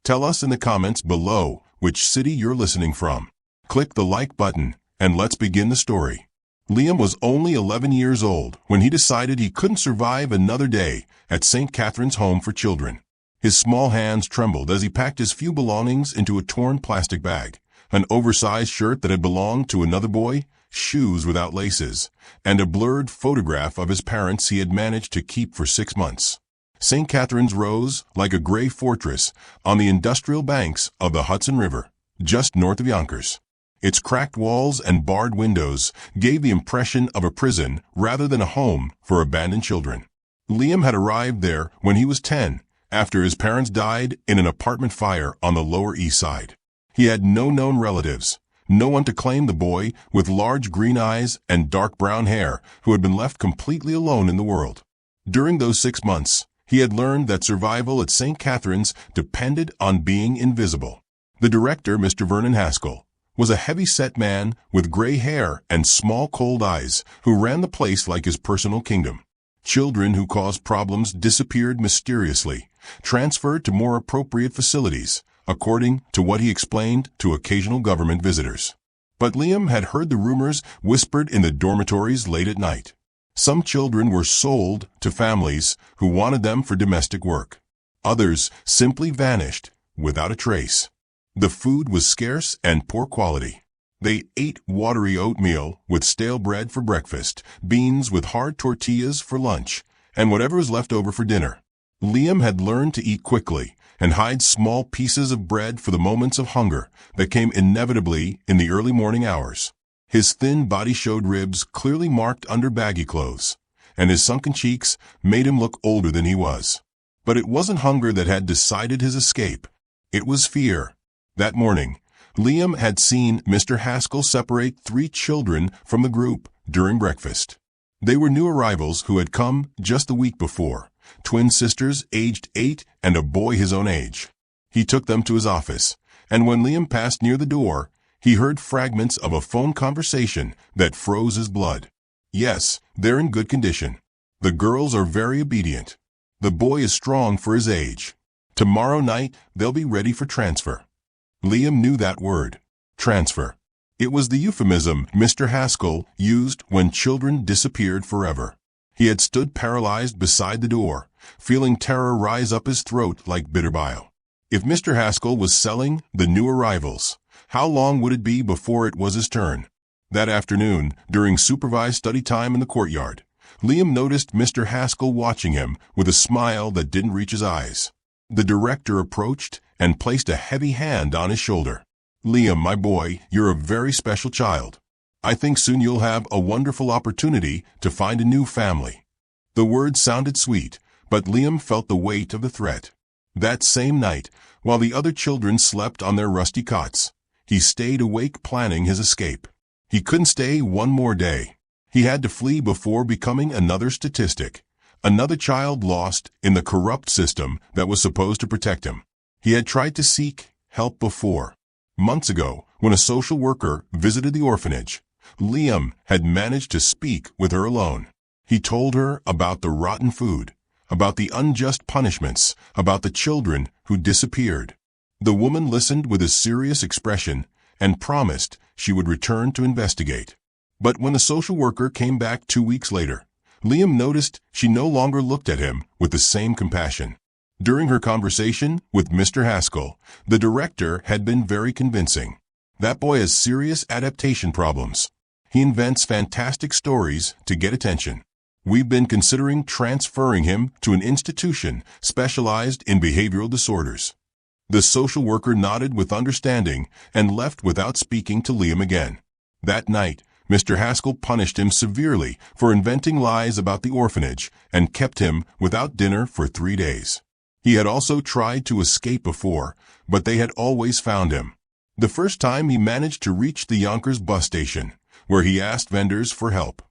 Tell us in the comments below which city you're listening from. Click the like button, and let's begin the story. Liam was only 11 years old when he decided he couldn't survive another day at St. Catherine's Home for Children. His small hands trembled as he packed his few belongings into a torn plastic bag, an oversized shirt that had belonged to another boy, shoes without laces, and a blurred photograph of his parents he had managed to keep for 6 months. St. Catherine's rose like a gray fortress on the industrial banks of the Hudson River, just north of Yonkers. Its cracked walls and barred windows gave the impression of a prison rather than a home for abandoned children. Liam had arrived there when he was 10, after his parents died in an apartment fire on the Lower East Side. He had no known relatives, no one to claim the boy with large green eyes and dark brown hair who had been left completely alone in the world. During those 6 months, he had learned that survival at St. Catherine's depended on being invisible. The director, Mr. Vernon Haskell, was a heavy-set man with gray hair and small cold eyes who ran the place like his personal kingdom. Children who caused problems disappeared mysteriously, transferred to more appropriate facilities, according to what he explained to occasional government visitors. But Liam had heard the rumors whispered in the dormitories late at night. Some children were sold to families who wanted them for domestic work. Others simply vanished without a trace. The food was scarce and poor quality. They ate watery oatmeal with stale bread for breakfast, beans with hard tortillas for lunch, and whatever was left over for dinner. Liam had learned to eat quickly and hide small pieces of bread for the moments of hunger that came inevitably in the early morning hours. His thin body showed ribs clearly marked under baggy clothes, and his sunken cheeks made him look older than he was. But it wasn't hunger that had decided his escape. It was fear. That morning, Liam had seen Mr. Haskell separate 3 children from the group during breakfast. They were new arrivals who had come just the week before, twin sisters aged 8 and a boy his own age. He took them to his office, and when Liam passed near the door, he heard fragments of a phone conversation that froze his blood. Yes, they're in good condition. The girls are very obedient. The boy is strong for his age. Tomorrow night, they'll be ready for transfer. Liam knew that word, transfer. It was the euphemism Mr. Haskell used when children disappeared forever. He had stood paralyzed beside the door, feeling terror rise up his throat like bitter bile. If Mr. Haskell was selling the new arrivals, how long would it be before it was his turn? That afternoon, during supervised study time in the courtyard, Liam noticed Mr. Haskell watching him with a smile that didn't reach his eyes. The director approached and placed a heavy hand on his shoulder. "Liam, my boy, you're a very special child. I think soon you'll have a wonderful opportunity to find a new family." The words sounded sweet, but Liam felt the weight of the threat. That same night, while the other children slept on their rusty cots, he stayed awake planning his escape. He couldn't stay one more day. He had to flee before becoming another statistic, another child lost in the corrupt system that was supposed to protect him. He had tried to seek help before. Months ago, when a social worker visited the orphanage, Liam had managed to speak with her alone. He told her about the rotten food, about the unjust punishments, about the children who disappeared. The woman listened with a serious expression and promised she would return to investigate. But when the social worker came back 2 weeks later, Liam noticed she no longer looked at him with the same compassion. During her conversation with Mr. Haskell, the director had been very convincing. "That boy has serious adaptation problems. He invents fantastic stories to get attention. We've been considering transferring him to an institution specialized in behavioral disorders." The social worker nodded with understanding and left without speaking to Liam again. That night, Mr. Haskell punished him severely for inventing lies about the orphanage and kept him without dinner for 3 days. He had also tried to escape before, but they had always found him. The first time he managed to reach the Yonkers bus station, where he asked vendors for help.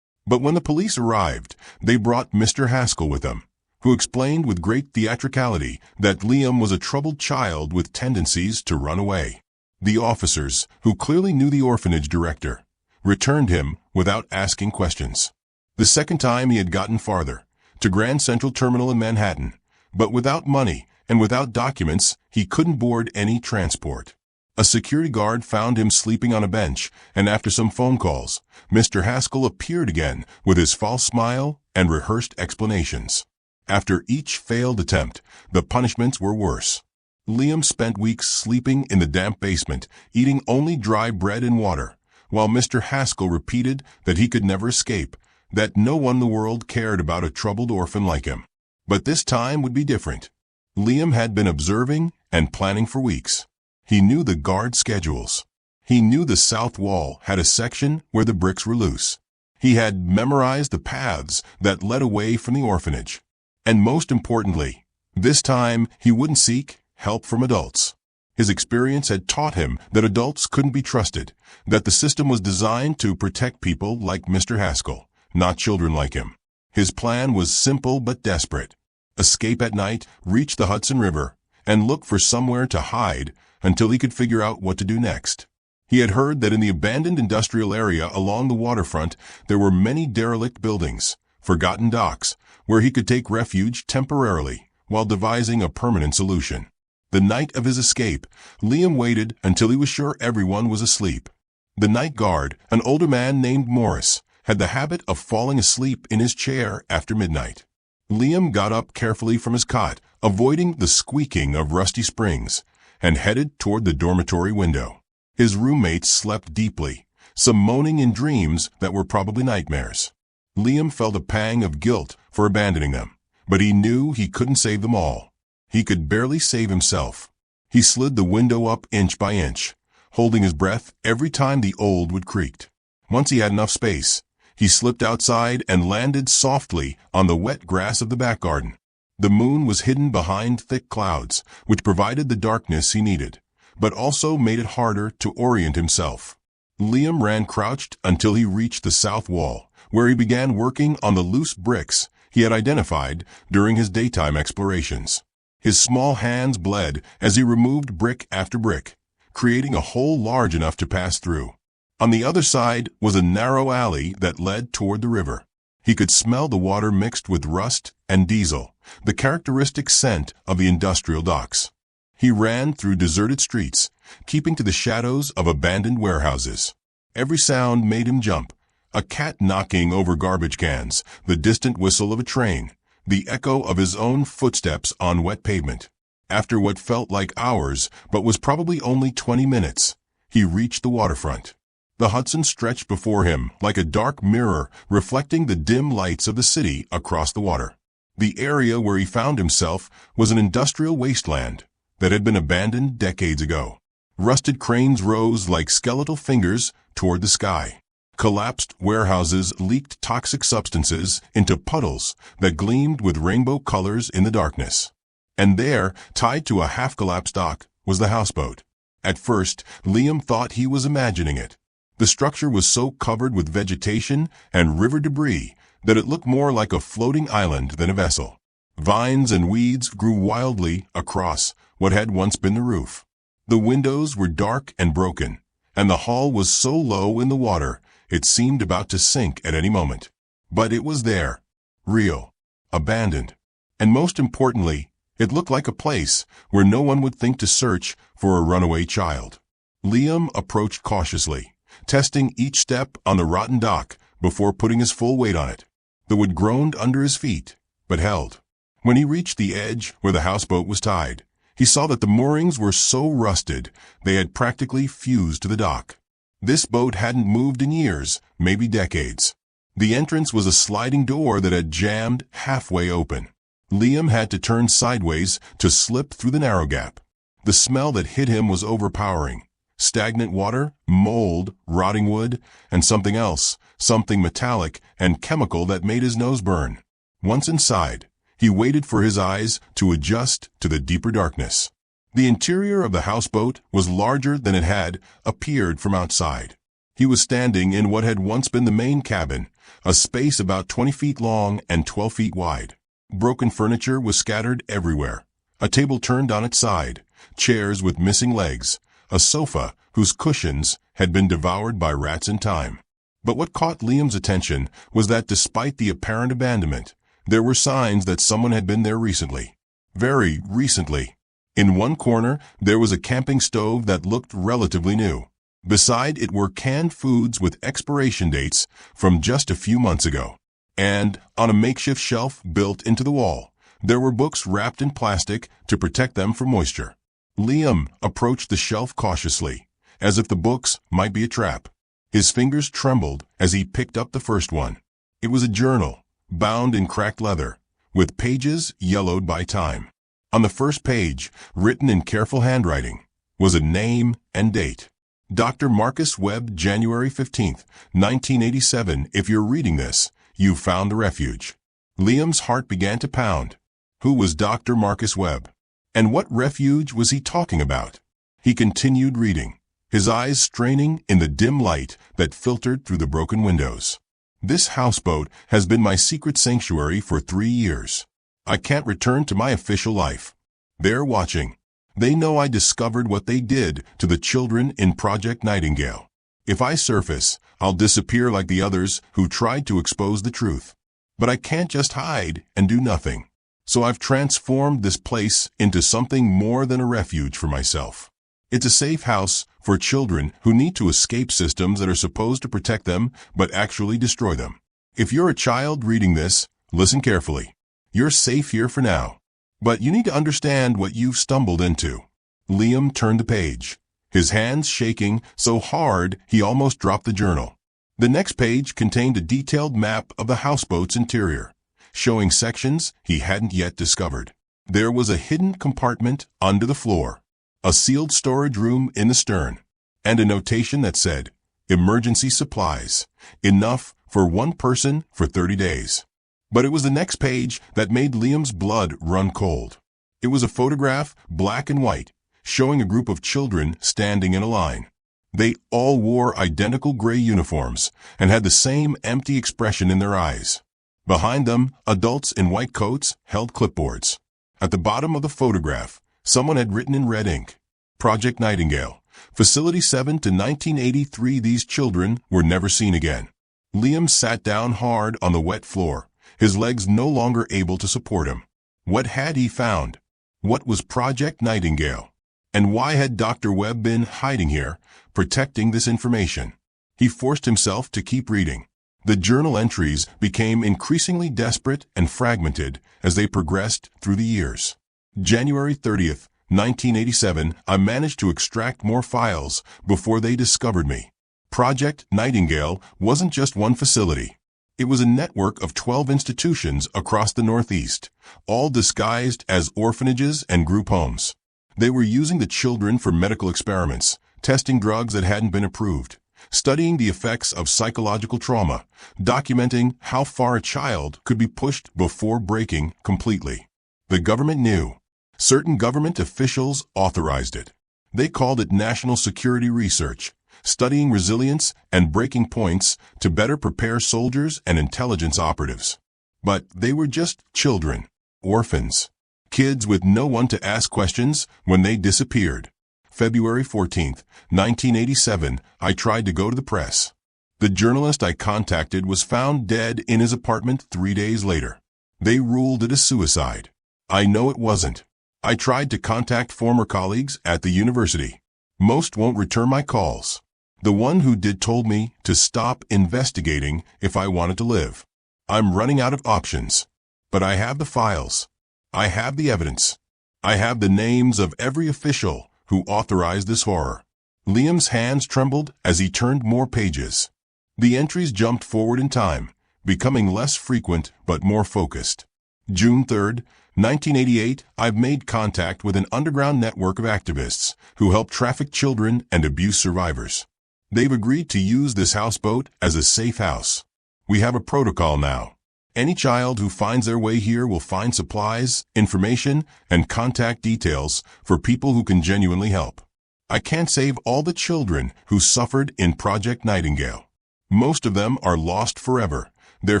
But when the police arrived, they brought Mr. Haskell with them, who explained with great theatricality that Liam was a troubled child with tendencies to run away. The officers, who clearly knew the orphanage director, returned him without asking questions. The second time he had gotten farther, to Grand Central Terminal in Manhattan, but without money and without documents, he couldn't board any transport. A security guard found him sleeping on a bench, and after some phone calls, Mr. Haskell appeared again with his false smile and rehearsed explanations. After each failed attempt, the punishments were worse. Liam spent weeks sleeping in the damp basement, eating only dry bread and water, while Mr. Haskell repeated that he could never escape, that no one in the world cared about a troubled orphan like him. But this time would be different. Liam had been observing and planning for weeks. He knew the guard schedules. He knew the south wall had a section where the bricks were loose. He had memorized the paths that led away from the orphanage. And most importantly, this time he wouldn't seek help from adults. His experience had taught him that adults couldn't be trusted, that the system was designed to protect people like Mr. Haskell, not children like him. His plan was simple but desperate. Escape at night, reach the Hudson River, and look for somewhere to hide until he could figure out what to do next. He had heard that in the abandoned industrial area along the waterfront there were many derelict buildings, forgotten docks, where he could take refuge temporarily while devising a permanent solution. The night of his escape, Liam waited until he was sure everyone was asleep. The night guard, an older man named Morris, had the habit of falling asleep in his chair after midnight. Liam got up carefully from his cot, avoiding the squeaking of rusty springs, and headed toward the dormitory window. His roommates slept deeply, some moaning in dreams that were probably nightmares. Liam felt a pang of guilt for abandoning them, but he knew he couldn't save them all. He could barely save himself. He slid the window up inch by inch, holding his breath every time the old wood creaked. Once he had enough space, he slipped outside and landed softly on the wet grass of the back garden. The moon was hidden behind thick clouds, which provided the darkness he needed, but also made it harder to orient himself. Liam ran crouched until he reached the south wall, where he began working on the loose bricks he had identified during his daytime explorations. His small hands bled as he removed brick after brick, creating a hole large enough to pass through. On the other side was a narrow alley that led toward the river. He could smell the water mixed with rust and diesel, the characteristic scent of the industrial docks. He ran through deserted streets, keeping to the shadows of abandoned warehouses. Every sound made him jump. A cat knocking over garbage cans, the distant whistle of a train, the echo of his own footsteps on wet pavement. After what felt like hours, but was probably only 20 minutes, he reached the waterfront. The Hudson stretched before him like a dark mirror reflecting the dim lights of the city across the water. The area where he found himself was an industrial wasteland that had been abandoned decades ago. Rusted cranes rose like skeletal fingers toward the sky. Collapsed warehouses leaked toxic substances into puddles that gleamed with rainbow colors in the darkness. And there, tied to a half-collapsed dock, was the houseboat. At first, Liam thought he was imagining it. The structure was so covered with vegetation and river debris that it looked more like a floating island than a vessel. Vines and weeds grew wildly across what had once been the roof. The windows were dark and broken, and the hull was so low in the water it seemed about to sink at any moment. But it was there, real, abandoned, and most importantly, it looked like a place where no one would think to search for a runaway child. Liam approached cautiously, testing each step on the rotten dock before putting his full weight on it. The wood groaned under his feet, but held. When he reached the edge where the houseboat was tied, he saw that the moorings were so rusted they had practically fused to the dock. This boat hadn't moved in years, maybe decades. The entrance was a sliding door that had jammed halfway open. Liam had to turn sideways to slip through the narrow gap. The smell that hit him was overpowering. Stagnant water, mold, rotting wood, and something else, something metallic and chemical that made his nose burn. Once inside, he waited for his eyes to adjust to the deeper darkness. The interior of the houseboat was larger than it had appeared from outside. He was standing in what had once been the main cabin, a space about 20 feet long and 12 feet wide. Broken furniture was scattered everywhere. A table turned on its side, chairs with missing legs, a sofa whose cushions had been devoured by rats in time. But what caught Liam's attention was that despite the apparent abandonment, there were signs that someone had been there recently. Very recently. In one corner, there was a camping stove that looked relatively new. Beside it were canned foods with expiration dates from just a few months ago. And, on a makeshift shelf built into the wall, there were books wrapped in plastic to protect them from moisture. Liam approached the shelf cautiously, as if the books might be a trap. His fingers trembled as he picked up the first one. It was a journal, bound in cracked leather, with pages yellowed by time. On the first page, written in careful handwriting, was a name and date. Dr. Marcus Webb, January 15, 1987. If you're reading this, you found the refuge. Liam's heart began to pound. Who was Dr. Marcus Webb? And what refuge was he talking about? He continued reading, his eyes straining in the dim light that filtered through the broken windows. This houseboat has been my secret sanctuary for 3 years. I can't return to my official life. They're watching. They know I discovered what they did to the children in Project Nightingale. If I surface, I'll disappear like the others who tried to expose the truth. But I can't just hide and do nothing. So I've transformed this place into something more than a refuge for myself. It's a safe house for children who need to escape systems that are supposed to protect them but actually destroy them. If you're a child reading this, listen carefully. You're safe here for now. But you need to understand what you've stumbled into. Liam turned the page, his hands shaking so hard he almost dropped the journal. The next page contained a detailed map of the houseboat's interior, showing sections he hadn't yet discovered. There was a hidden compartment under the floor, a sealed storage room in the stern, and a notation that said, "Emergency supplies, enough for one person for 30 days. But it was the next page that made Liam's blood run cold. It was a photograph, black and white, showing a group of children standing in a line. They all wore identical gray uniforms and had the same empty expression in their eyes. Behind them, adults in white coats held clipboards. At the bottom of the photograph, someone had written in red ink, "Project Nightingale, Facility 7 to 1983." These children were never seen again. Liam sat down hard on the wet floor, his legs no longer able to support him. What had he found? What was Project Nightingale? And why had Dr. Webb been hiding here, protecting this information? He forced himself to keep reading. The journal entries became increasingly desperate and fragmented as they progressed through the years. January 30th, 1987, I managed to extract more files before they discovered me. Project Nightingale wasn't just one facility. It was a network of 12 institutions across the Northeast, all disguised as orphanages and group homes. They were using the children for medical experiments, testing drugs that hadn't been approved, studying the effects of psychological trauma, documenting how far a child could be pushed before breaking completely. The government knew. Certain government officials authorized it. They called it national security research, studying resilience and breaking points to better prepare soldiers and intelligence operatives. But they were just children, orphans, kids with no one to ask questions when they disappeared. February 14th, 1987, I tried to go to the press. The journalist I contacted was found dead in his apartment 3 days later. They ruled it a suicide. I know it wasn't. I tried to contact former colleagues at the university. Most won't return my calls. The one who did told me to stop investigating if I wanted to live. I'm running out of options. But I have the files. I have the evidence. I have the names of every official who authorized this horror. Liam's hands trembled as he turned more pages. The entries jumped forward in time, becoming less frequent but more focused. June 3rd, 1988, I've made contact with an underground network of activists who help traffic children and abuse survivors. They've agreed to use this houseboat as a safe house. We have a protocol now. Any child who finds their way here will find supplies, information, and contact details for people who can genuinely help. I can't save all the children who suffered in Project Nightingale. Most of them are lost forever, their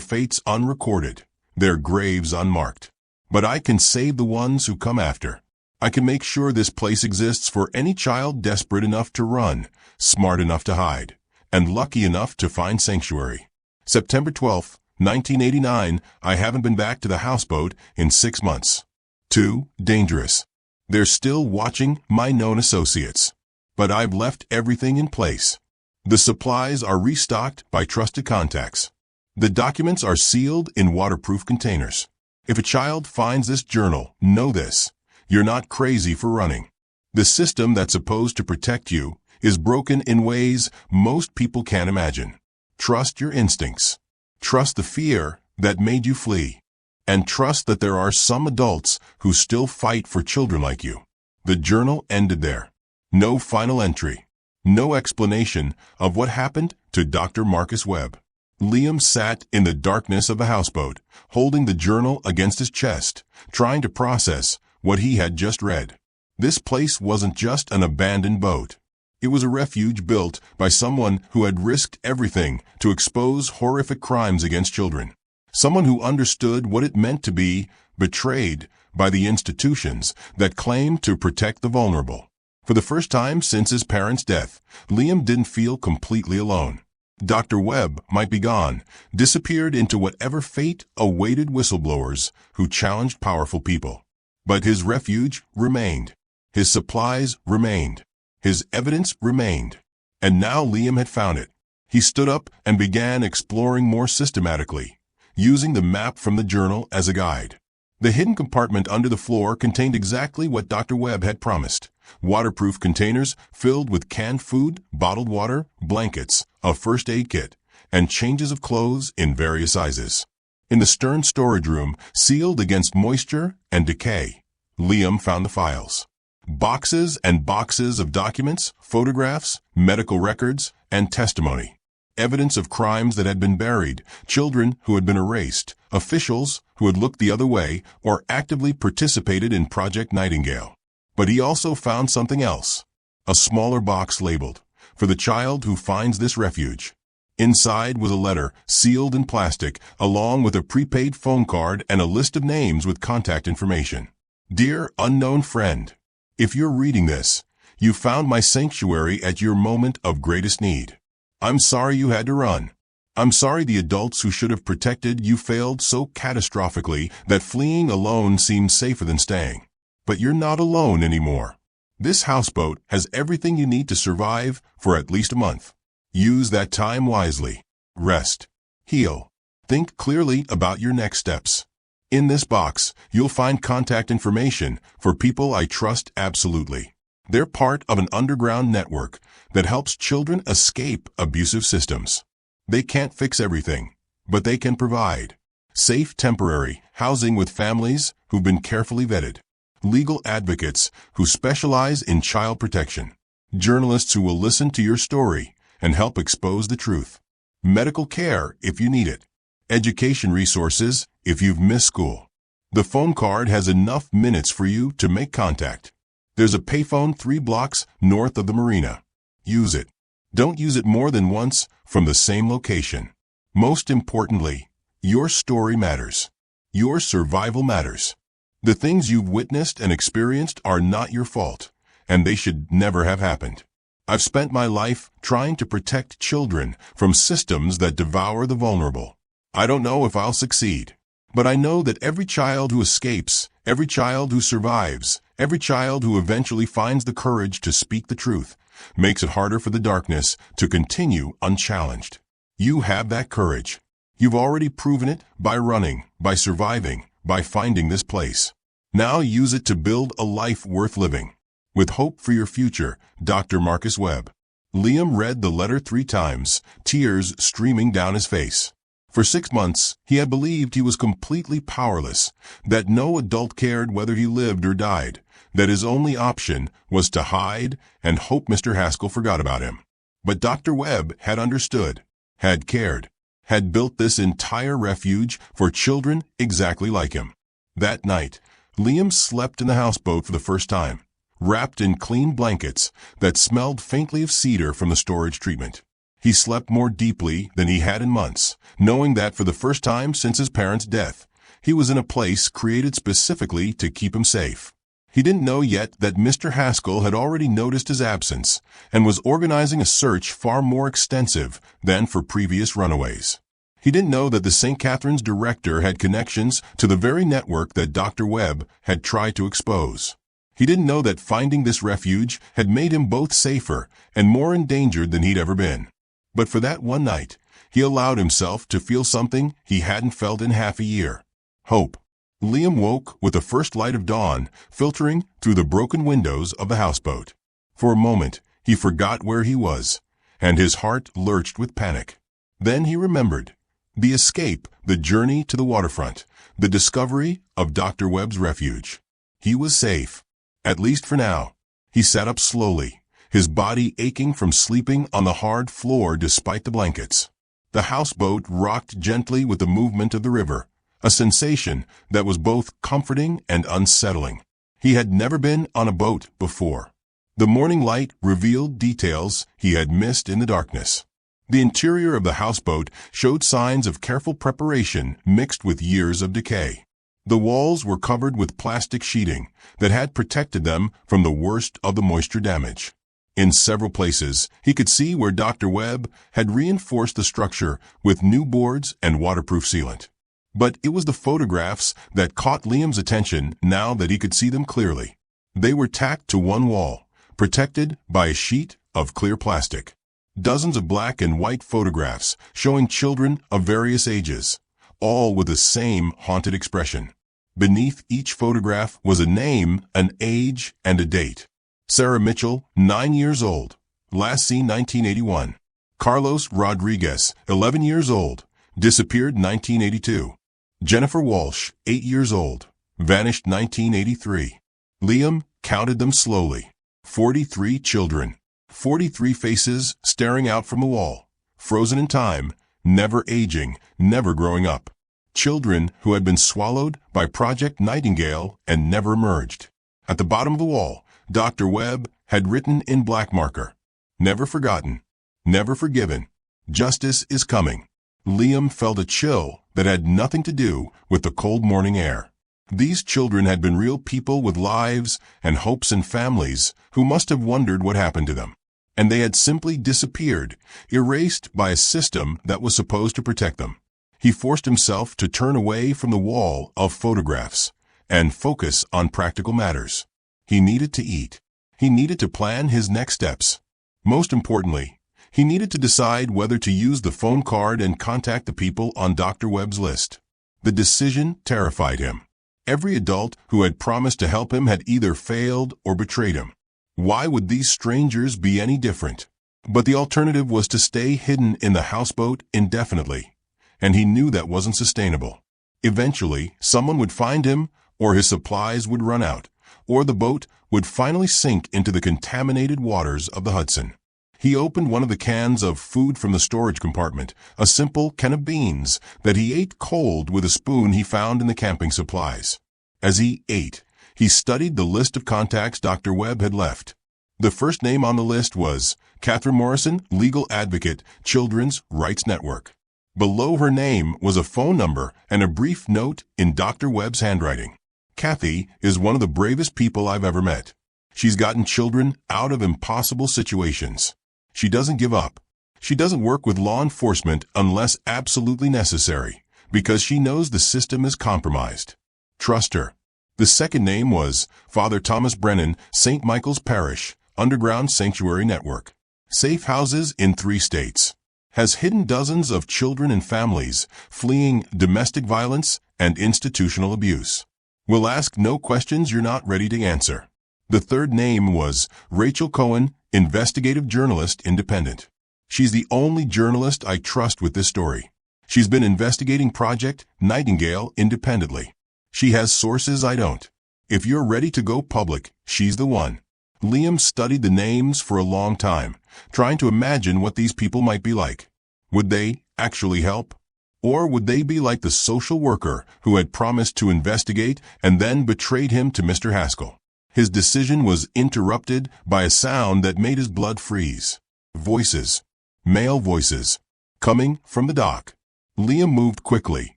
fates unrecorded, their graves unmarked. But I can save the ones who come after. I can make sure this place exists for any child desperate enough to run, smart enough to hide, and lucky enough to find sanctuary. September 12th, 1989, I haven't been back to the houseboat in 6 months. Too dangerous. They're still watching my known associates. But I've left everything in place. The supplies are restocked by trusted contacts. The documents are sealed in waterproof containers. If a child finds this journal, know this. You're not crazy for running. The system that's supposed to protect you is broken in ways most people can't imagine. Trust your instincts. Trust the fear that made you flee. And trust that there are some adults who still fight for children like you. The journal ended there. No final entry. No explanation of what happened to Dr. Marcus Webb. Liam sat in the darkness of the houseboat, holding the journal against his chest, trying to process what he had just read. This place wasn't just an abandoned boat. It was a refuge built by someone who had risked everything to expose horrific crimes against children. Someone who understood what it meant to be betrayed by the institutions that claimed to protect the vulnerable. For the first time since his parents' death, Liam didn't feel completely alone. Dr. Webb might be gone, disappeared into whatever fate awaited whistleblowers who challenged powerful people. But his refuge remained. His supplies remained. His evidence remained. And now Liam had found it. He stood up and began exploring more systematically, using the map from the journal as a guide. The hidden compartment under the floor contained exactly what Dr. Webb had promised. Waterproof containers filled with canned food, bottled water, blankets, a first aid kit, and changes of clothes in various sizes. In the stern storage room, sealed against moisture and decay, Liam found the files. Boxes and boxes of documents, photographs, medical records, and testimony. Evidence of crimes that had been buried, children who had been erased, officials who had looked the other way or actively participated in Project Nightingale. But he also found something else. A smaller box labeled, "For the child who finds this refuge." Inside was a letter, sealed in plastic, along with a prepaid phone card and a list of names with contact information. Dear unknown friend, if you're reading this, you found my sanctuary at your moment of greatest need. I'm sorry you had to run. I'm sorry the adults who should have protected you failed so catastrophically that fleeing alone seemed safer than staying. But you're not alone anymore. This houseboat has everything you need to survive for at least a month. Use that time wisely. Rest. Heal. Think clearly about your next steps. In this box, you'll find contact information for people I trust absolutely. They're part of an underground network that helps children escape abusive systems. They can't fix everything, but they can provide safe temporary housing with families who've been carefully vetted, legal advocates who specialize in child protection, journalists who will listen to your story and help expose the truth, medical care if you need it, education resources if you've missed school. The phone card has enough minutes for you to make contact. There's a payphone 3 blocks north of the marina. Use it. Don't use it more than once from the same location. Most importantly, your story matters. Your survival matters. The things you've witnessed and experienced are not your fault, and they should never have happened. I've spent my life trying to protect children from systems that devour the vulnerable. I don't know if I'll succeed, but I know that every child who escapes, every child who survives, every child who eventually finds the courage to speak the truth, makes it harder for the darkness to continue unchallenged. You have that courage. You've already proven it by running, by surviving, by finding this place. Now use it to build a life worth living. With hope for your future, Dr. Marcus Webb. Liam read the letter 3 times, tears streaming down his face. For 6 months, he had believed he was completely powerless, that no adult cared whether he lived or died, that his only option was to hide and hope Mr. Haskell forgot about him. But Dr. Webb had understood, had cared, had built this entire refuge for children exactly like him. That night, Liam slept in the houseboat for the first time, wrapped in clean blankets that smelled faintly of cedar from the storage treatment. He slept more deeply than he had in months, knowing that for the first time since his parents' death, he was in a place created specifically to keep him safe. He didn't know yet that Mr. Haskell had already noticed his absence and was organizing a search far more extensive than for previous runaways. He didn't know that the St. Catherine's director had connections to the very network that Dr. Webb had tried to expose. He didn't know that finding this refuge had made him both safer and more endangered than he'd ever been. But for that one night, he allowed himself to feel something he hadn't felt in half a year. Hope. Liam woke with the first light of dawn filtering through the broken windows of the houseboat. For a moment, he forgot where he was, and his heart lurched with panic. Then he remembered. The escape, the journey to the waterfront, the discovery of Dr. Webb's refuge. He was safe, at least for now. He sat up slowly, his body aching from sleeping on the hard floor despite the blankets. The houseboat rocked gently with the movement of the river, a sensation that was both comforting and unsettling. He had never been on a boat before. The morning light revealed details he had missed in the darkness. The interior of the houseboat showed signs of careful preparation mixed with years of decay. The walls were covered with plastic sheeting that had protected them from the worst of the moisture damage. In several places, he could see where Dr. Webb had reinforced the structure with new boards and waterproof sealant. But it was the photographs that caught Liam's attention now that he could see them clearly. They were tacked to one wall, protected by a sheet of clear plastic. Dozens of black and white photographs showing children of various ages, all with the same haunted expression. Beneath each photograph was a name, an age, and a date. Sarah Mitchell, 9 years old, last seen 1981. Carlos Rodriguez, 11 years old, disappeared 1982. Jennifer Walsh, 8 years old, vanished 1983. Liam counted them slowly. 43 children. 43 faces staring out from the wall, frozen in time, never aging, never growing up. Children who had been swallowed by Project Nightingale and never emerged. At the bottom of the wall, Dr. Webb had written in black marker, "Never forgotten, never forgiven. Justice is coming." Liam felt a chill that had nothing to do with the cold morning air. These children had been real people with lives and hopes and families who must have wondered what happened to them. And they had simply disappeared, erased by a system that was supposed to protect them. He forced himself to turn away from the wall of photographs and focus on practical matters. He needed to eat. He needed to plan his next steps. Most importantly, he needed to decide whether to use the phone card and contact the people on Dr. Webb's list. The decision terrified him. Every adult who had promised to help him had either failed or betrayed him. Why would these strangers be any different? But the alternative was to stay hidden in the houseboat indefinitely, and he knew that wasn't sustainable. Eventually, someone would find him, or his supplies would run out, or the boat would finally sink into the contaminated waters of the Hudson. He opened one of the cans of food from the storage compartment, a simple can of beans that he ate cold with a spoon he found in the camping supplies. As he ate, he studied the list of contacts Dr. Webb had left. The first name on the list was Catherine Morrison, Legal Advocate, Children's Rights Network. Below her name was a phone number and a brief note in Dr. Webb's handwriting. "Kathy is one of the bravest people I've ever met. She's gotten children out of impossible situations. She doesn't give up. She doesn't work with law enforcement unless absolutely necessary, because she knows the system is compromised. Trust her." The second name was Father Thomas Brennan, St. Michael's Parish, Underground Sanctuary Network. Safe houses in 3 states. Has hidden dozens of children and families fleeing domestic violence and institutional abuse. Will ask no questions you're not ready to answer. The third name was Rachel Cohen, Investigative Journalist, Independent. She's the only journalist I trust with this story. She's been investigating Project Nightingale independently. She has sources I don't. If you're ready to go public, she's the one. Liam studied the names for a long time, trying to imagine what these people might be like. Would they actually help? Or would they be like the social worker who had promised to investigate and then betrayed him to Mr. Haskell? His decision was interrupted by a sound that made his blood freeze. Voices. Male voices. Coming from the dock. Liam moved quickly,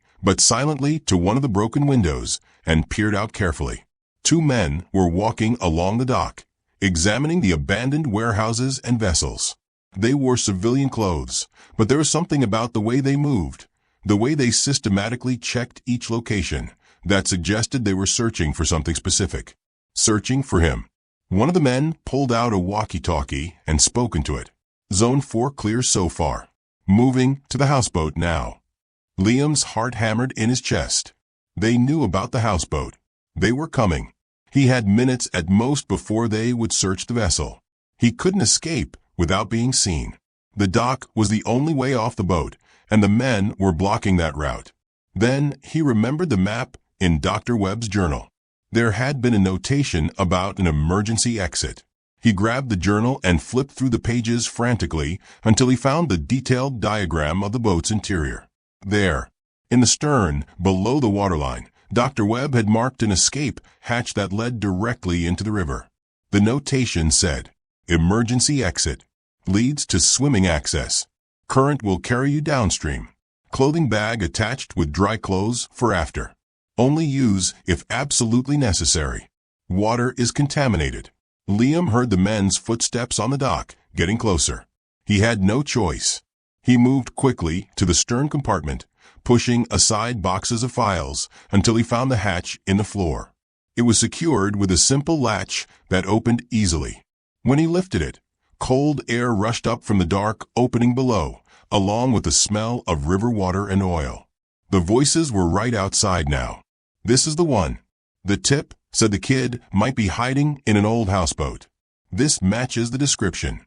but silently, to one of the broken windows and peered out carefully. 2 men were walking along the dock, examining the abandoned warehouses and vessels. They wore civilian clothes, but there was something about the way they moved, The way they systematically checked each location, that suggested they were searching for something specific. Searching for him. One of the men pulled out a walkie-talkie and spoke into it. Zone 4 clear so far. Moving to the houseboat now. Liam's heart hammered in his chest. They knew about the houseboat. They were coming. He had minutes at most before they would search the vessel. He couldn't escape without being seen. The dock was the only way off the boat, and the men were blocking that route. Then he remembered the map in Dr. Webb's journal. There had been a notation about an emergency exit. He grabbed the journal and flipped through the pages frantically until he found the detailed diagram of the boat's interior. There, in the stern, below the waterline, Dr. Webb had marked an escape hatch that led directly into the river. The notation said, "Emergency exit. Leads to swimming access. Current will carry you downstream. Clothing bag attached with dry clothes for after. Only use if absolutely necessary. Water is contaminated." Liam heard the men's footsteps on the dock, getting closer. He had no choice. He moved quickly to the stern compartment, pushing aside boxes of files until he found the hatch in the floor. It was secured with a simple latch that opened easily. When he lifted it, cold air rushed up from the dark opening below, along with the smell of river water and oil. The voices were right outside now. "This is the one. The tip said the kid might be hiding in an old houseboat. This matches the description."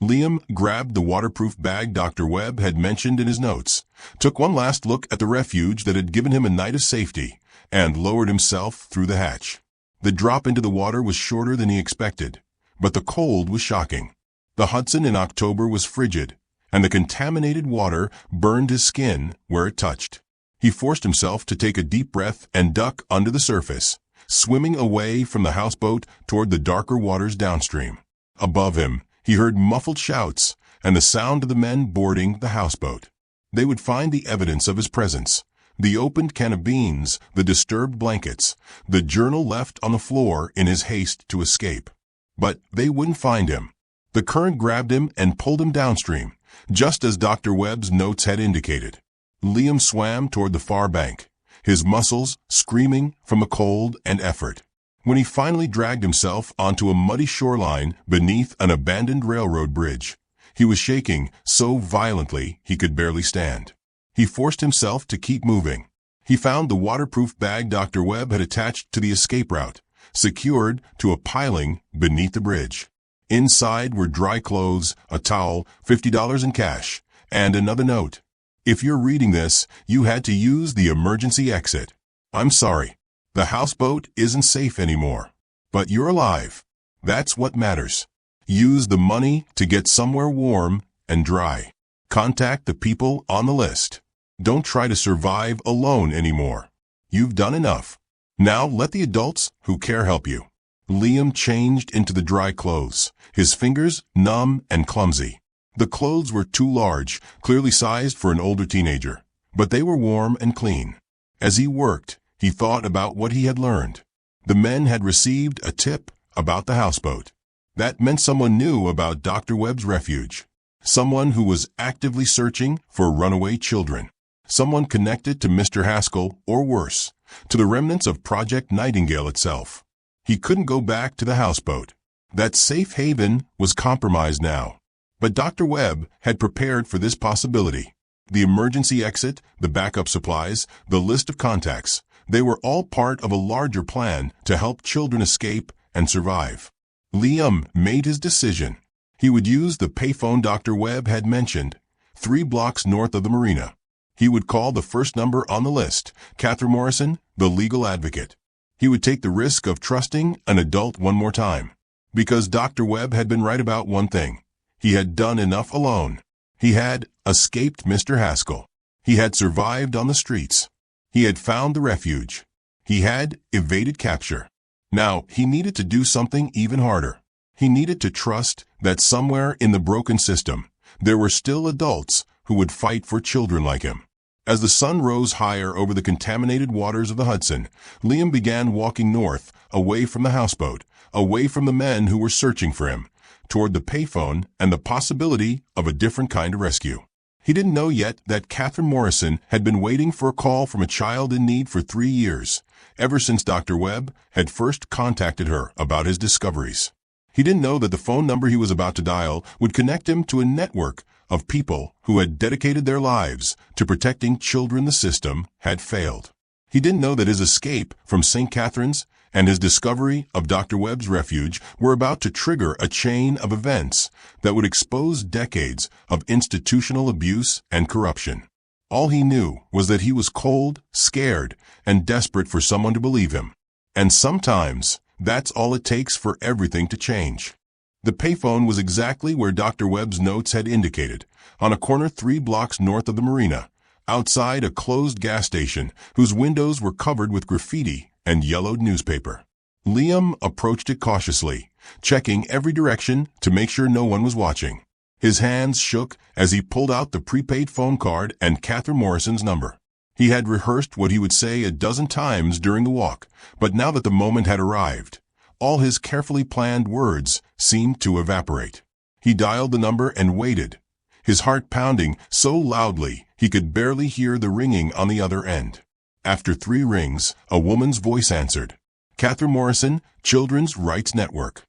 Liam grabbed the waterproof bag Dr. Webb had mentioned in his notes, took one last look at the refuge that had given him a night of safety, and lowered himself through the hatch. The drop into the water was shorter than he expected, but the cold was shocking. The Hudson in October was frigid, and the contaminated water burned his skin where it touched. He forced himself to take a deep breath and duck under the surface, swimming away from the houseboat toward the darker waters downstream. Above him, he heard muffled shouts and the sound of the men boarding the houseboat. They would find the evidence of his presence: the opened can of beans, the disturbed blankets, the journal left on the floor in his haste to escape. But they wouldn't find him. The current grabbed him and pulled him downstream, just as Dr. Webb's notes had indicated. Liam swam toward the far bank, his muscles screaming from the cold and effort. When he finally dragged himself onto a muddy shoreline beneath an abandoned railroad bridge, he was shaking so violently he could barely stand. He forced himself to keep moving. He found the waterproof bag Dr. Webb had attached to the escape route, secured to a piling beneath the bridge. Inside were dry clothes, a towel, $50 in cash, and another note. "If you're reading this, you had to use the emergency exit. I'm sorry. The houseboat isn't safe anymore. But you're alive. That's what matters. Use the money to get somewhere warm and dry. Contact the people on the list. Don't try to survive alone anymore. You've done enough. Now let the adults who care help you." Liam changed into the dry clothes, his fingers numb and clumsy. The clothes were too large, clearly sized for an older teenager, but they were warm and clean. As he worked, he thought about what he had learned. The men had received a tip about the houseboat. That meant someone knew about Dr. Webb's refuge. Someone who was actively searching for runaway children. Someone connected to Mr. Haskell, or worse, to the remnants of Project Nightingale itself. He couldn't go back to the houseboat. That safe haven was compromised now. But Dr. Webb had prepared for this possibility. The emergency exit, the backup supplies, the list of contacts, they were all part of a larger plan to help children escape and survive. Liam made his decision. He would use the payphone Dr. Webb had mentioned, 3 blocks north of the marina. He would call the first number on the list, Catherine Morrison, the legal advocate. He would take the risk of trusting an adult one more time. Because Dr. Webb had been right about one thing. He had done enough alone. He had escaped Mr. Haskell. He had survived on the streets. He had found the refuge. He had evaded capture. Now he needed to do something even harder. He needed to trust that somewhere in the broken system, there were still adults who would fight for children like him. As the sun rose higher over the contaminated waters of the Hudson, Liam began walking north, away from the houseboat, away from the men who were searching for him, toward the payphone and the possibility of a different kind of rescue. He didn't know yet that Catherine Morrison had been waiting for a call from a child in need for 3 years, ever since Dr. Webb had first contacted her about his discoveries. He didn't know that the phone number he was about to dial would connect him to a network of people who had dedicated their lives to protecting children the system had failed. He didn't know that his escape from St. Catherine's and his discovery of Dr. Webb's refuge were about to trigger a chain of events that would expose decades of institutional abuse and corruption. All he knew was that he was cold, scared, and desperate for someone to believe him. And sometimes, that's all it takes for everything to change. The payphone was exactly where Dr. Webb's notes had indicated, on a corner 3 blocks north of the marina, outside a closed gas station whose windows were covered with graffiti and yellowed newspaper. Liam approached it cautiously, checking every direction to make sure no one was watching. His hands shook as he pulled out the prepaid phone card and Catherine Morrison's number. He had rehearsed what he would say a dozen times during the walk, but now that the moment had arrived, all his carefully planned words seemed to evaporate. He dialed the number and waited, his heart pounding so loudly he could barely hear the ringing on the other end. After 3 rings, a woman's voice answered. Catherine Morrison, Children's Rights Network.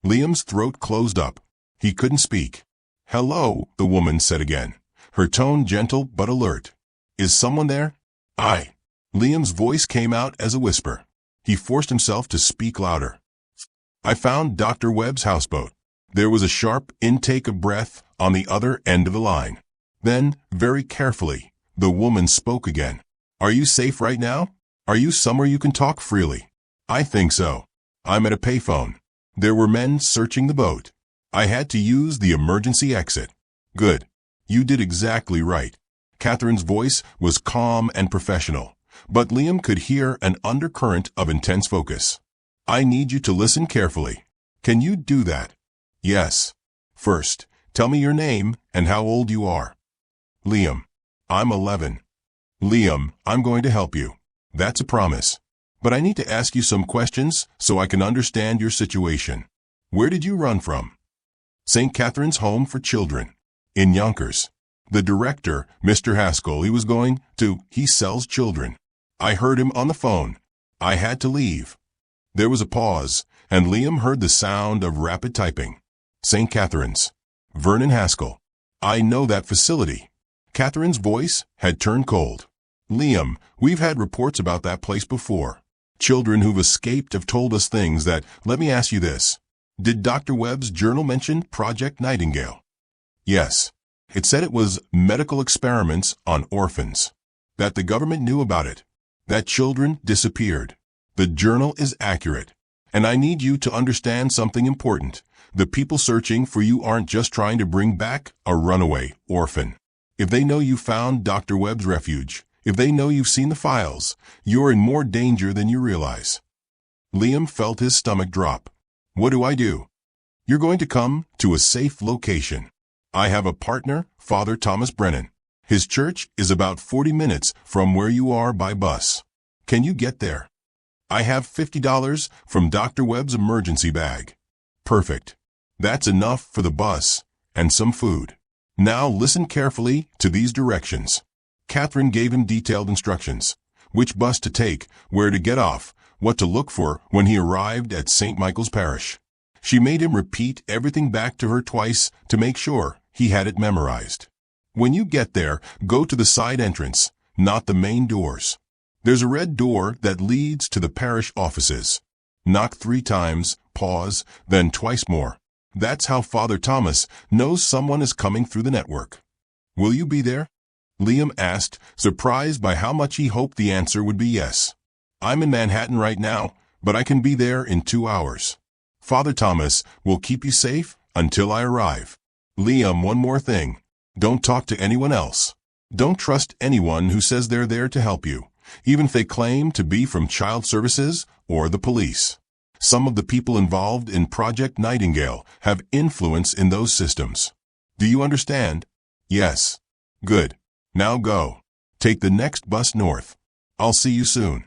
Liam's throat closed up. He couldn't speak. "Hello," the woman said again, her tone gentle but alert. "Is someone there?" "I." Liam's voice came out as a whisper. He forced himself to speak louder. "I found Dr. Webb's houseboat." There was a sharp intake of breath on the other end of the line. Then, very carefully, the woman spoke again. "Are you safe right now? Are you somewhere you can talk freely?" "I think so. I'm at a payphone. There were men searching the boat. I had to use the emergency exit." "Good. You did exactly right." Catherine's voice was calm and professional, but Liam could hear an undercurrent of intense focus. "I need you to listen carefully. Can you do that?" "Yes." "First, tell me your name and how old you are." "Liam." "I'm 11. "Liam, I'm going to help you. That's a promise. But I need to ask you some questions so I can understand your situation. Where did you run from?" "St. Catherine's Home for Children, in Yonkers. The director, Mr. Haskell, he sells children. I heard him on the phone. I had to leave." There was a pause, and Liam heard the sound of rapid typing. "St. Catherine's. Vernon Haskell. I know that facility." Catherine's voice had turned cold. "Liam, we've had reports about that place before. Children who've escaped have told us things that, let me ask you this. Did Dr. Webb's journal mention Project Nightingale?" "Yes. It said it was medical experiments on orphans. That the government knew about it. That children disappeared. The journal is accurate. And I need you to understand something important. The people searching for you aren't just trying to bring back a runaway orphan. If they know you found Dr. Webb's refuge, if they know you've seen the files, you're in more danger than you realize." Liam felt his stomach drop. "What do I do?" "You're going to come to a safe location. I have a partner, Father Thomas Brennan. His church is about 40 minutes from where you are by bus. Can you get there? I have $50 from Dr. Webb's emergency bag." "Perfect. That's enough for the bus and some food. Now listen carefully to these directions." Catherine gave him detailed instructions. Which bus to take, where to get off, what to look for when he arrived at St. Michael's Parish. She made him repeat everything back to her twice to make sure he had it memorized. "When you get there, go to the side entrance, not the main doors. There's a red door that leads to the parish offices. Knock 3 times, pause, then twice more. That's how Father Thomas knows someone is coming through the network." "Will you be there?" Liam asked, surprised by how much he hoped the answer would be yes. "I'm in Manhattan right now, but I can be there in 2 hours. Father Thomas will keep you safe until I arrive. Liam, one more thing. Don't talk to anyone else. Don't trust anyone who says they're there to help you, even if they claim to be from Child Services or the police. Some of the people involved in Project Nightingale have influence in those systems. Do you understand?" "Yes." "Good. Now go. Take the next bus north. I'll see you soon."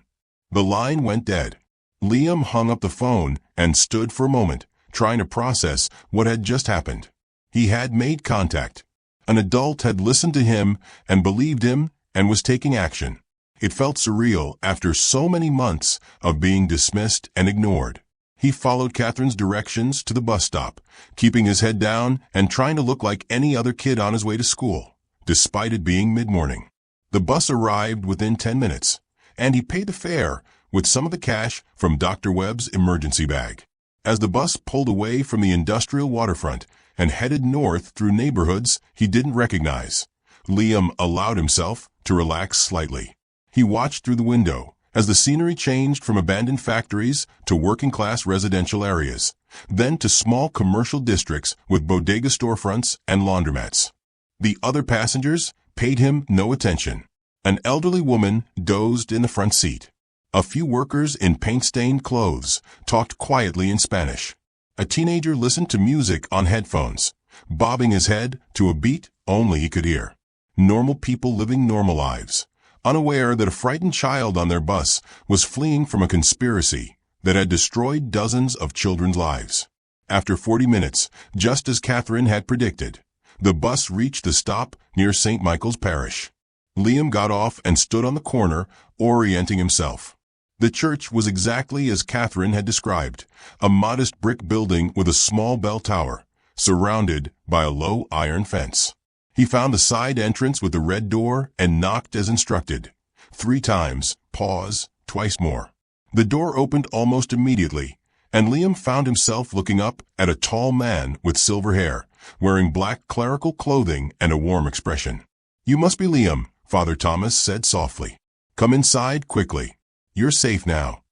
The line went dead. Liam hung up the phone and stood for a moment, trying to process what had just happened. He had made contact. An adult had listened to him and believed him and was taking action. It felt surreal after so many months of being dismissed and ignored. He followed Catherine's directions to the bus stop, keeping his head down and trying to look like any other kid on his way to school, despite it being mid-morning. The bus arrived within 10 minutes, and he paid the fare with some of the cash from Dr. Webb's emergency bag. As the bus pulled away from the industrial waterfront and headed north through neighborhoods he didn't recognize, Liam allowed himself to relax slightly. He watched through the window as the scenery changed from abandoned factories to working-class residential areas, then to small commercial districts with bodega storefronts and laundromats. The other passengers paid him no attention. An elderly woman dozed in the front seat. A few workers in paint-stained clothes talked quietly in Spanish. A teenager listened to music on headphones, bobbing his head to a beat only he could hear. Normal people living normal lives, unaware that a frightened child on their bus was fleeing from a conspiracy that had destroyed dozens of children's lives. After 40 minutes, just as Catherine had predicted, the bus reached the stop near St. Michael's Parish. Liam got off and stood on the corner, orienting himself. The church was exactly as Catherine had described, a modest brick building with a small bell tower, surrounded by a low iron fence. He found the side entrance with the red door and knocked as instructed. 3 times, pause, twice more. The door opened almost immediately, and Liam found himself looking up at a tall man with silver hair, wearing black clerical clothing and a warm expression. "You must be Liam," Father Thomas said softly. "Come inside quickly. You're safe now."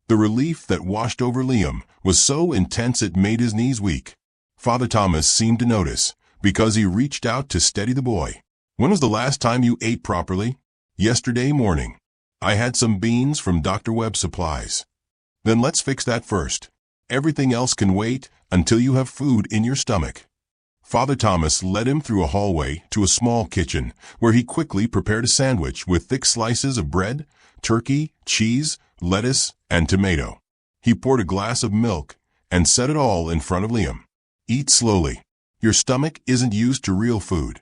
The relief that washed over Liam was so intense it made his knees weak. Father Thomas seemed to notice, because he reached out to steady the boy. "When was the last time you ate properly?" "Yesterday morning. I had some beans from Dr. Webb's supplies." "Then let's fix that first. Everything else can wait until you have food in your stomach." Father Thomas led him through a hallway to a small kitchen, where he quickly prepared a sandwich with thick slices of bread, turkey, cheese, lettuce, and tomato. He poured a glass of milk and set it all in front of Liam. "Eat slowly. Your stomach isn't used to real food."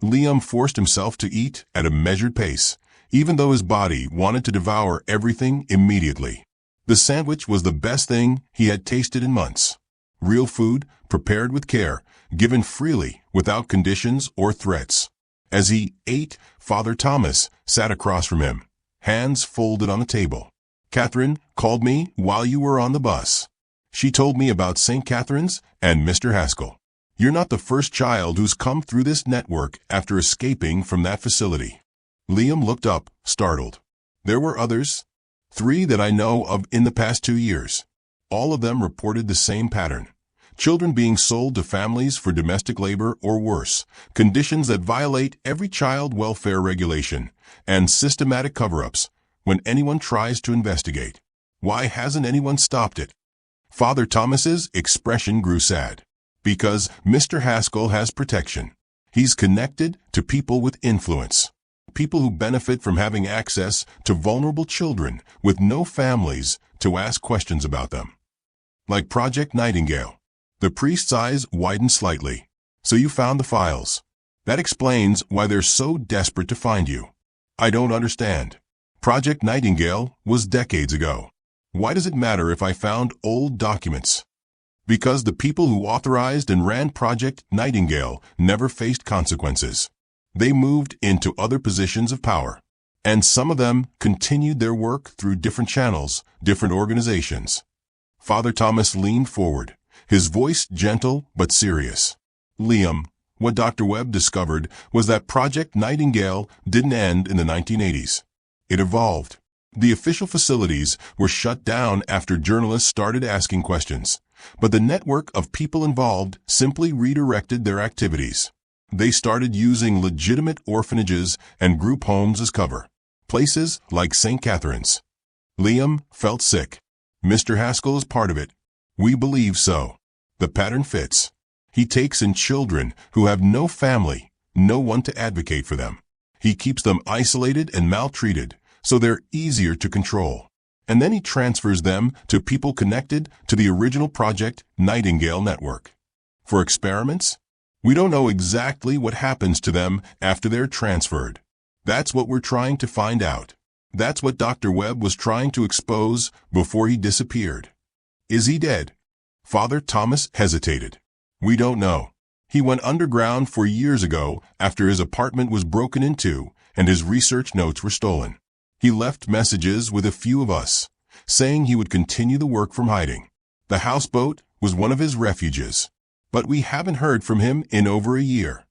Liam forced himself to eat at a measured pace, even though his body wanted to devour everything immediately. The sandwich was the best thing he had tasted in months. Real food, prepared with care, given freely without conditions or threats. As he ate, Father Thomas sat across from him, hands folded on the table. "Catherine called me while you were on the bus. She told me about St. Catherine's and Mr. Haskell. You're not the first child who's come through this network after escaping from that facility." Liam looked up, startled. "There were others. 3 that I know of in the past 2 years. All of them reported the same pattern. Children being sold to families for domestic labor or worse, conditions that violate every child welfare regulation, and systematic cover-ups when anyone tries to investigate. Why hasn't anyone stopped it?" Father Thomas's expression grew sad. "Because Mr. Haskell has protection. He's connected to people with influence. People who benefit from having access to vulnerable children with no families to ask questions about them. Like Project Nightingale." The priest's eyes widened slightly. "So you found the files. That explains why they're so desperate to find you." "I don't understand. Project Nightingale was decades ago. Why does it matter if I found old documents?" "Because the people who authorized and ran Project Nightingale never faced consequences. They moved into other positions of power. And some of them continued their work through different channels, different organizations." Father Thomas leaned forward, his voice gentle but serious. "Liam, what Dr. Webb discovered was that Project Nightingale didn't end in the 1980s. It evolved. The official facilities were shut down after journalists started asking questions, but the network of people involved simply redirected their activities. They started using legitimate orphanages and group homes as cover, places like St. Catherine's." Liam felt sick. "Mr. Haskell is part of it." "We believe so. The pattern fits. He takes in children who have no family, no one to advocate for them. He keeps them isolated and maltreated, so they're easier to control. And then he transfers them to people connected to the original Project Nightingale network. For experiments? We don't know exactly what happens to them after they're transferred. That's what we're trying to find out. That's what Dr. Webb was trying to expose before he disappeared. Is he dead? Father Thomas hesitated. We don't know. He went underground 4 years ago after his apartment was broken into and his research notes were stolen. He left messages with a few of us, saying he would continue the work from hiding. The houseboat was one of his refuges, but we haven't heard from him in over a year.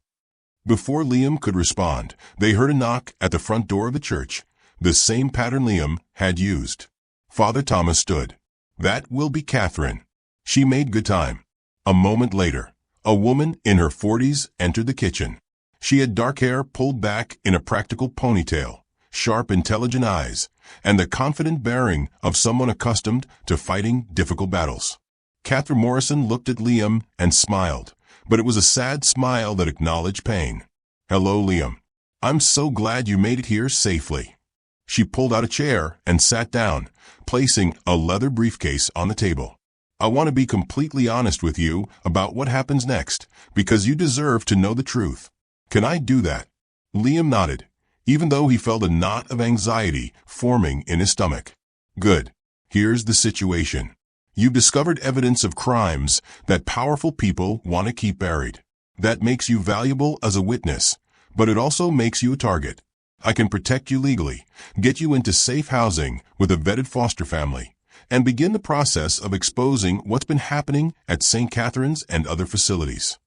Before Liam could respond, they heard a knock at the front door of the church, the same pattern Liam had used. Father Thomas stood. That will be Catherine. She made good time. A moment later, a woman in her 40s entered the kitchen. She had dark hair pulled back in a practical ponytail, sharp, intelligent eyes, and the confident bearing of someone accustomed to fighting difficult battles. Catherine Morrison looked at Liam and smiled, but it was a sad smile that acknowledged pain. Hello, Liam. I'm so glad you made it here safely. She pulled out a chair and sat down, placing a leather briefcase on the table. I want to be completely honest with you about what happens next, because you deserve to know the truth. Can I do that? Liam nodded, even though he felt a knot of anxiety forming in his stomach. Good. Here's the situation. You've discovered evidence of crimes that powerful people want to keep buried. That makes you valuable as a witness, but it also makes you a target. I can protect you legally, get you into safe housing with a vetted foster family, and begin the process of exposing what's been happening at St. Catherine's and other facilities.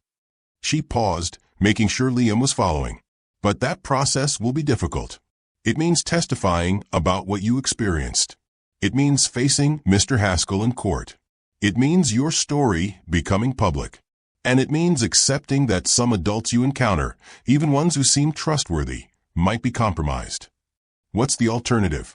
She paused, making sure Liam was following. But that process will be difficult. It means testifying about what you experienced. It means facing Mr. Haskell in court. It means your story becoming public. And it means accepting that some adults you encounter, even ones who seem trustworthy, might be compromised. What's the alternative?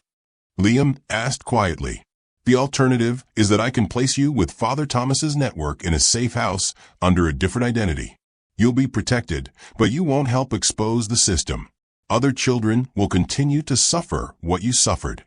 Liam asked quietly. The alternative is that I can place you with Father Thomas's network in a safe house under a different identity. You'll be protected, but you won't help expose the system. Other children will continue to suffer what you suffered.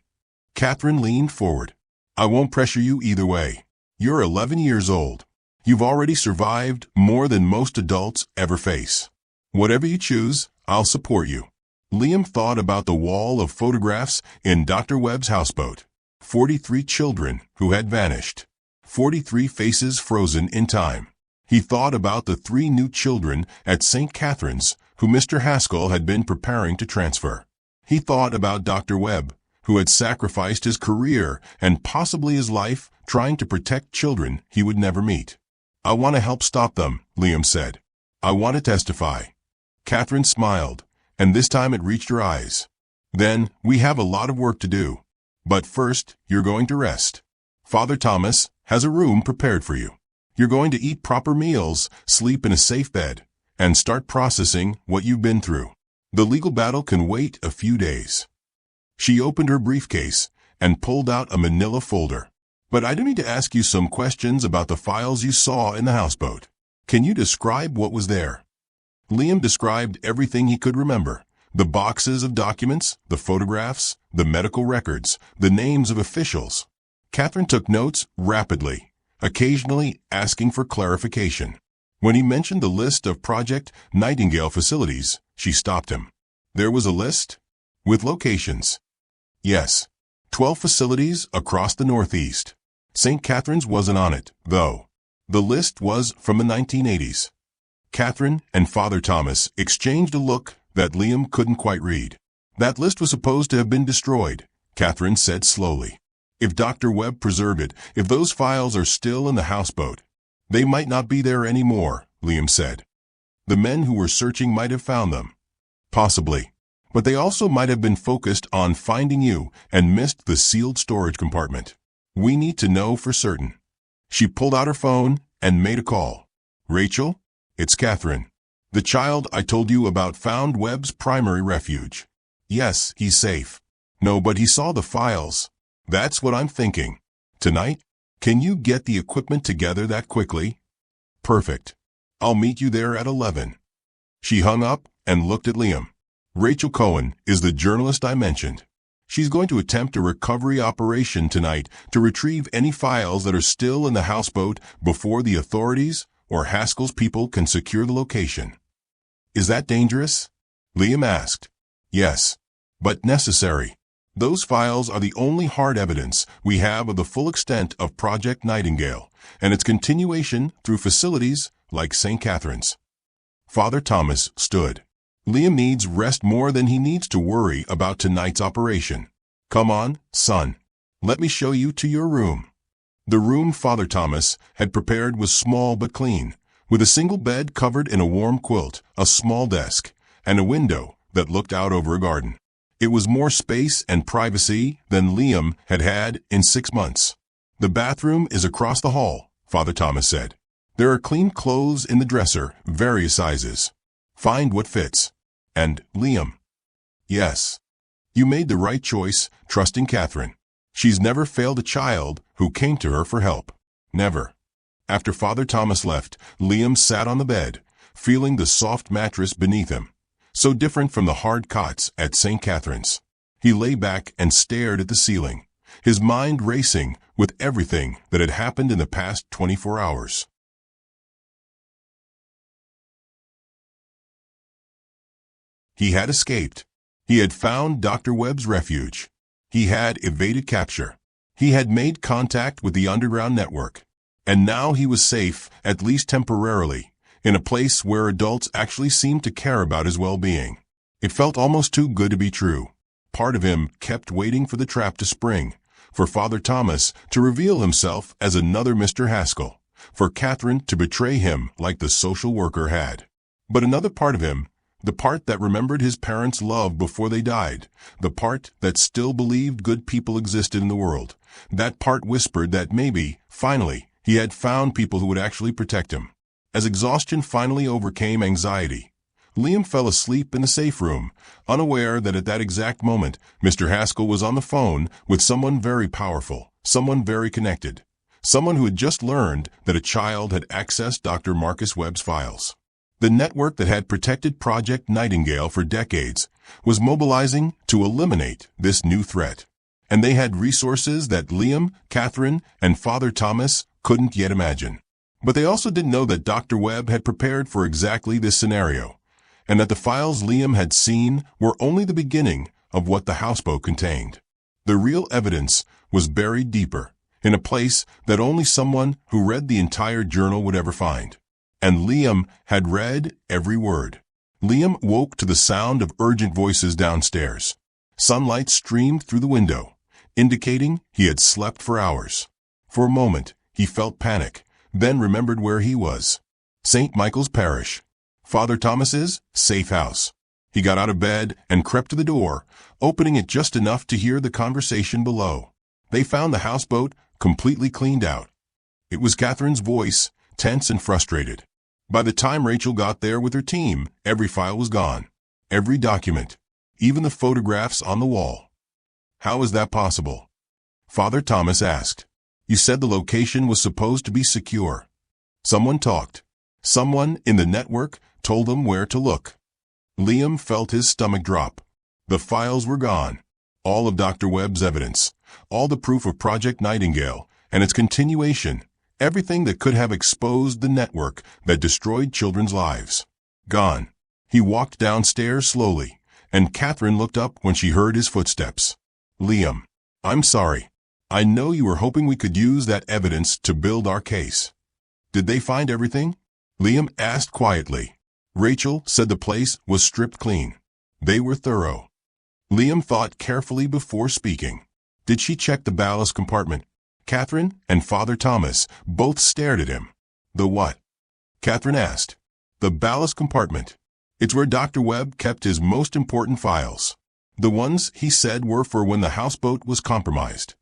Catherine leaned forward. I won't pressure you either way. You're 11 years old. You've already survived more than most adults ever face. Whatever you choose, I'll support you. Liam thought about the wall of photographs in Dr. Webb's houseboat. 43 children who had vanished. 43 faces frozen in time. He thought about the 3 new children at St. Catherine's who Mr. Haskell had been preparing to transfer. He thought about Dr. Webb, who had sacrificed his career and possibly his life trying to protect children he would never meet. I want to help stop them, Liam said. I want to testify. Catherine smiled, and this time it reached her eyes. Then, we have a lot of work to do. But first, you're going to rest. Father Thomas has a room prepared for you. You're going to eat proper meals, sleep in a safe bed, and start processing what you've been through. The legal battle can wait a few days. She opened her briefcase and pulled out a manila folder. But I do need to ask you some questions about the files you saw in the houseboat. Can you describe what was there? Liam described everything he could remember. The boxes of documents, the photographs, the medical records, the names of officials. Catherine took notes rapidly, occasionally asking for clarification. When he mentioned the list of Project Nightingale facilities, she stopped him. There was a list? With locations? Yes. 12 facilities across the Northeast. St. Catherine's wasn't on it, though. The list was from the 1980s. Catherine and Father Thomas exchanged a look that Liam couldn't quite read. That list was supposed to have been destroyed, Catherine said slowly. If Dr. Webb preserved it, if those files are still in the houseboat, they might not be there anymore, Liam said. The men who were searching might have found them. Possibly. But they also might have been focused on finding you and missed the sealed storage compartment. We need to know for certain. She pulled out her phone and made a call. Rachel, it's Catherine. The child I told you about found Webb's primary refuge. Yes, he's safe. No, but he saw the files. That's what I'm thinking. Tonight? Can you get the equipment together that quickly? Perfect. I'll meet you there at 11. She hung up and looked at Liam. Rachel Cohen is the journalist I mentioned. She's going to attempt a recovery operation tonight to retrieve any files that are still in the houseboat before the authorities or Haskell's people can secure the location. Is that dangerous? Liam asked. Yes, but necessary. Those files are the only hard evidence we have of the full extent of Project Nightingale and its continuation through facilities like St. Catherine's. Father Thomas stood. Liam needs rest more than he needs to worry about tonight's operation. Come on, son. Let me show you to your room. The room Father Thomas had prepared was small but clean, with a single bed covered in a warm quilt, a small desk, and a window that looked out over a garden. It was more space and privacy than Liam had had in 6 months. The bathroom is across the hall, Father Thomas said. There are clean clothes in the dresser, various sizes. Find what fits. And, Liam. Yes. You made the right choice, trusting Catherine. She's never failed a child who came to her for help. Never. After Father Thomas left, Liam sat on the bed, feeling the soft mattress beneath him. So different from the hard cots at St. Catherine's. He lay back and stared at the ceiling, his mind racing with everything that had happened in the past 24 hours. He had escaped. He had found Dr. Webb's refuge. He had evaded capture. He had made contact with the underground network. And now he was safe, at least temporarily, in a place where adults actually seemed to care about his well-being. It felt almost too good to be true. Part of him kept waiting for the trap to spring, for Father Thomas to reveal himself as another Mr. Haskell, for Catherine to betray him like the social worker had. But another part of him, the part that remembered his parents' love before they died, the part that still believed good people existed in the world, that part whispered that maybe, finally, he had found people who would actually protect him. As exhaustion finally overcame anxiety, Liam fell asleep in the safe room, unaware that at that exact moment, Mr. Haskell was on the phone with someone very powerful, someone very connected, someone who had just learned that a child had accessed Dr. Marcus Webb's files. The network that had protected Project Nightingale for decades was mobilizing to eliminate this new threat. And they had resources that Liam, Catherine, and Father Thomas couldn't yet imagine. But they also didn't know that Dr. Webb had prepared for exactly this scenario, and that the files Liam had seen were only the beginning of what the houseboat contained. The real evidence was buried deeper, in a place that only someone who read the entire journal would ever find. And Liam had read every word. Liam woke to the sound of urgent voices downstairs. Sunlight streamed through the window, indicating he had slept for hours. For a moment, he felt panic, then remembered where he was. St. Michael's Parish. Father Thomas's safe house. He got out of bed and crept to the door, opening it just enough to hear the conversation below. They found the houseboat completely cleaned out. It was Catherine's voice, tense and frustrated. By the time Rachel got there with her team, every file was gone. Every document. Even the photographs on the wall. How is that possible? Father Thomas asked. You said the location was supposed to be secure. Someone talked. Someone in the network told them where to look. Liam felt his stomach drop. The files were gone. All of Dr. Webb's evidence. All the proof of Project Nightingale and its continuation. Everything that could have exposed the network that destroyed children's lives. Gone. He walked downstairs slowly, and Catherine looked up when she heard his footsteps. Liam, I'm sorry. I know you were hoping we could use that evidence to build our case. Did they find everything? Liam asked quietly. Rachel said the place was stripped clean. They were thorough. Liam thought carefully before speaking. Did she check the ballast compartment? Catherine and Father Thomas both stared at him. The what? Catherine asked. The ballast compartment. It's where Dr. Webb kept his most important files. The ones he said were for when the houseboat was compromised.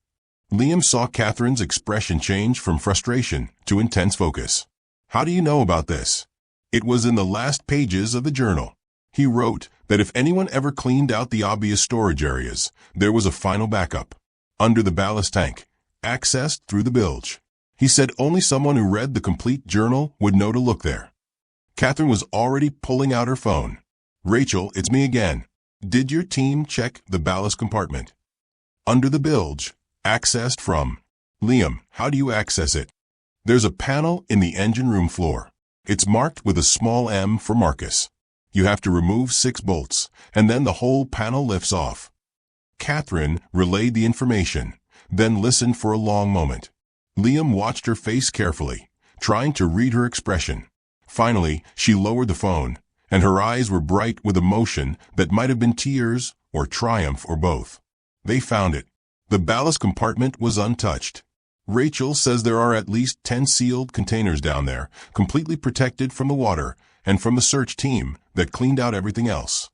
Liam saw Catherine's expression change from frustration to intense focus. How do you know about this? It was in the last pages of the journal. He wrote that if anyone ever cleaned out the obvious storage areas, there was a final backup. Under the ballast tank, accessed through the bilge. He said only someone who read the complete journal would know to look there. Catherine was already pulling out her phone. Rachel, it's me again. Did your team check the ballast compartment? Under the bilge. Accessed from. Liam, how do you access it? There's a panel in the engine room floor. It's marked with a small M for Marcus. You have to remove 6 bolts, and then the whole panel lifts off. Catherine relayed the information, then listened for a long moment. Liam watched her face carefully, trying to read her expression. Finally, she lowered the phone, and her eyes were bright with emotion that might have been tears or triumph or both. They found it. The ballast compartment was untouched. Rachel says there are at least 10 sealed containers down there, completely protected from the water and from the search team that cleaned out everything else.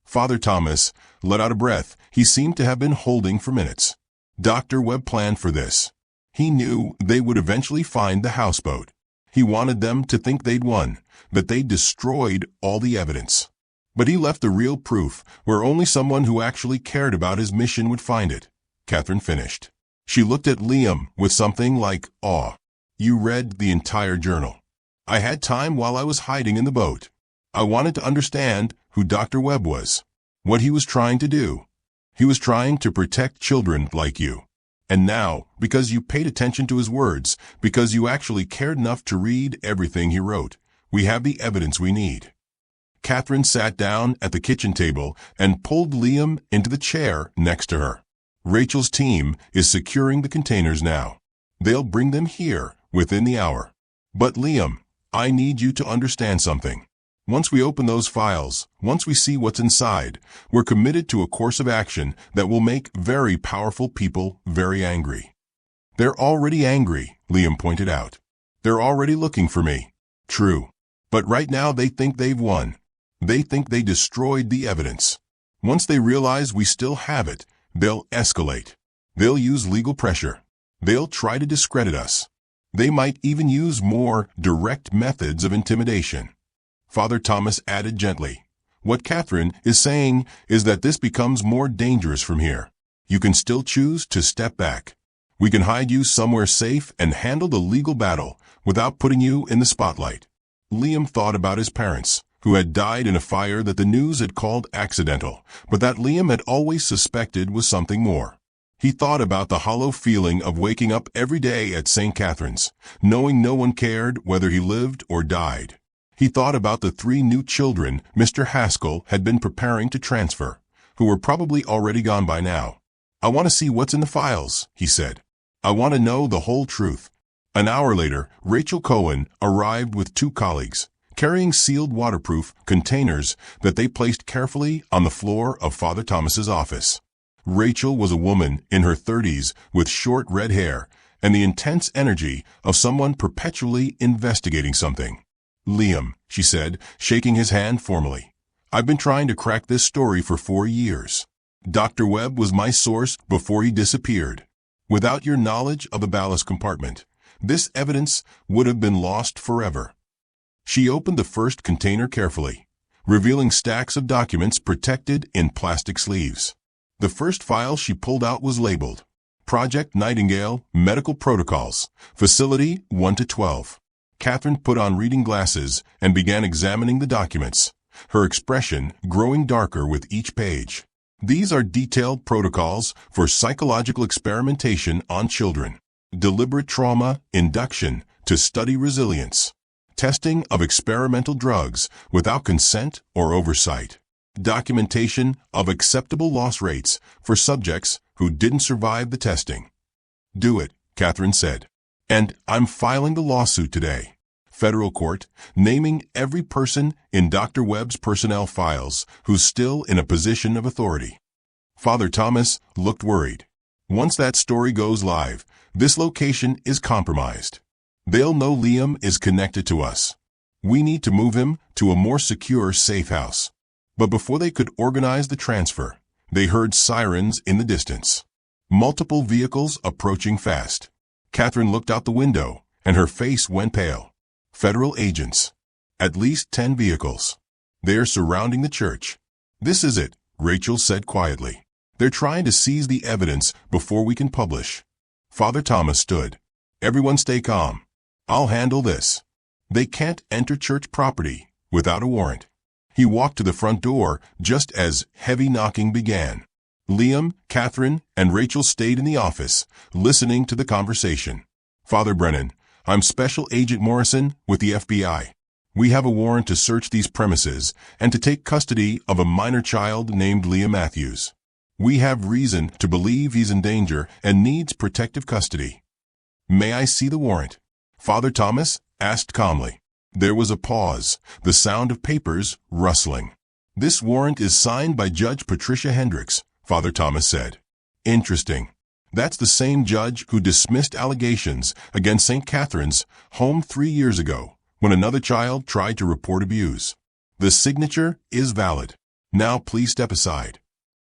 Father Thomas let out a breath he seemed to have been holding for minutes. Dr. Webb planned for this. He knew they would eventually find the houseboat. He wanted them to think they'd won, that they'd destroyed all the evidence. But he left the real proof where only someone who actually cared about his mission would find it. Catherine finished. She looked at Liam with something like awe. You read the entire journal. I had time while I was hiding in the boat. I wanted to understand who Dr. Webb was, what he was trying to do. He was trying to protect children like you. And now, because you paid attention to his words, because you actually cared enough to read everything he wrote, we have the evidence we need. Catherine sat down at the kitchen table and pulled Liam into the chair next to her. Rachel's team is securing the containers now. They'll bring them here within the hour. But Liam, I need you to understand something. Once we open those files, once we see what's inside, we're committed to a course of action that will make very powerful people very angry. They're already angry, Liam pointed out. They're already looking for me. True. But right now they think they've won. They think they destroyed the evidence. Once they realize we still have it, they'll escalate. They'll use legal pressure. They'll try to discredit us. They might even use more direct methods of intimidation. Father Thomas added gently, what Catherine is saying is that this becomes more dangerous from here. You can still choose to step back. We can hide you somewhere safe and handle the legal battle without putting you in the spotlight. Liam thought about his parents, who had died in a fire that the news had called accidental, but that Liam had always suspected was something more. He thought about the hollow feeling of waking up every day at St. Catherine's, knowing no one cared whether he lived or died. He thought about the 3 new children Mr. Haskell had been preparing to transfer, who were probably already gone by now. I want to see what's in the files, he said. I want to know the whole truth. An hour later, Rachel Cohen arrived with 2 colleagues, carrying sealed waterproof containers that they placed carefully on the floor of Father Thomas's office. Rachel was a woman in her 30s with short red hair and the intense energy of someone perpetually investigating something. Liam, she said, shaking his hand formally. I've been trying to crack this story for 4 years. Dr. Webb was my source before he disappeared. Without your knowledge of the ballast compartment, this evidence would have been lost forever. She opened the first container carefully, revealing stacks of documents protected in plastic sleeves. The first file she pulled out was labeled, Project Nightingale Medical Protocols, Facility 1 to 12. Catherine put on reading glasses and began examining the documents, her expression growing darker with each page. These are detailed protocols for psychological experimentation on children, deliberate trauma induction to study resilience, testing of experimental drugs without consent or oversight, documentation of acceptable loss rates for subjects who didn't survive the testing. Do it, Catherine said. And I'm filing the lawsuit today. Federal court, naming every person in Dr. Webb's personnel files who's still in a position of authority. Father Thomas looked worried. Once that story goes live, this location is compromised. They'll know Liam is connected to us. We need to move him to a more secure, safe house. But before they could organize the transfer, they heard sirens in the distance. Multiple vehicles approaching fast. Catherine looked out the window, and her face went pale. Federal agents. At least 10 vehicles. They're surrounding the church. This is it, Rachel said quietly. They're trying to seize the evidence before we can publish. Father Thomas stood. Everyone stay calm. I'll handle this. They can't enter church property without a warrant. He walked to the front door just as heavy knocking began. Liam, Catherine, and Rachel stayed in the office, listening to the conversation. Father Brennan, I'm Special Agent Morrison with the FBI. We have a warrant to search these premises and to take custody of a minor child named Leah Matthews. We have reason to believe he's in danger and needs protective custody." "May I see the warrant?" Father Thomas asked calmly. There was a pause, the sound of papers rustling. "This warrant is signed by Judge Patricia Hendricks," Father Thomas said. "Interesting. That's the same judge who dismissed allegations against St. Catherine's home 3 years ago when another child tried to report abuse. The signature is valid. Now please step aside."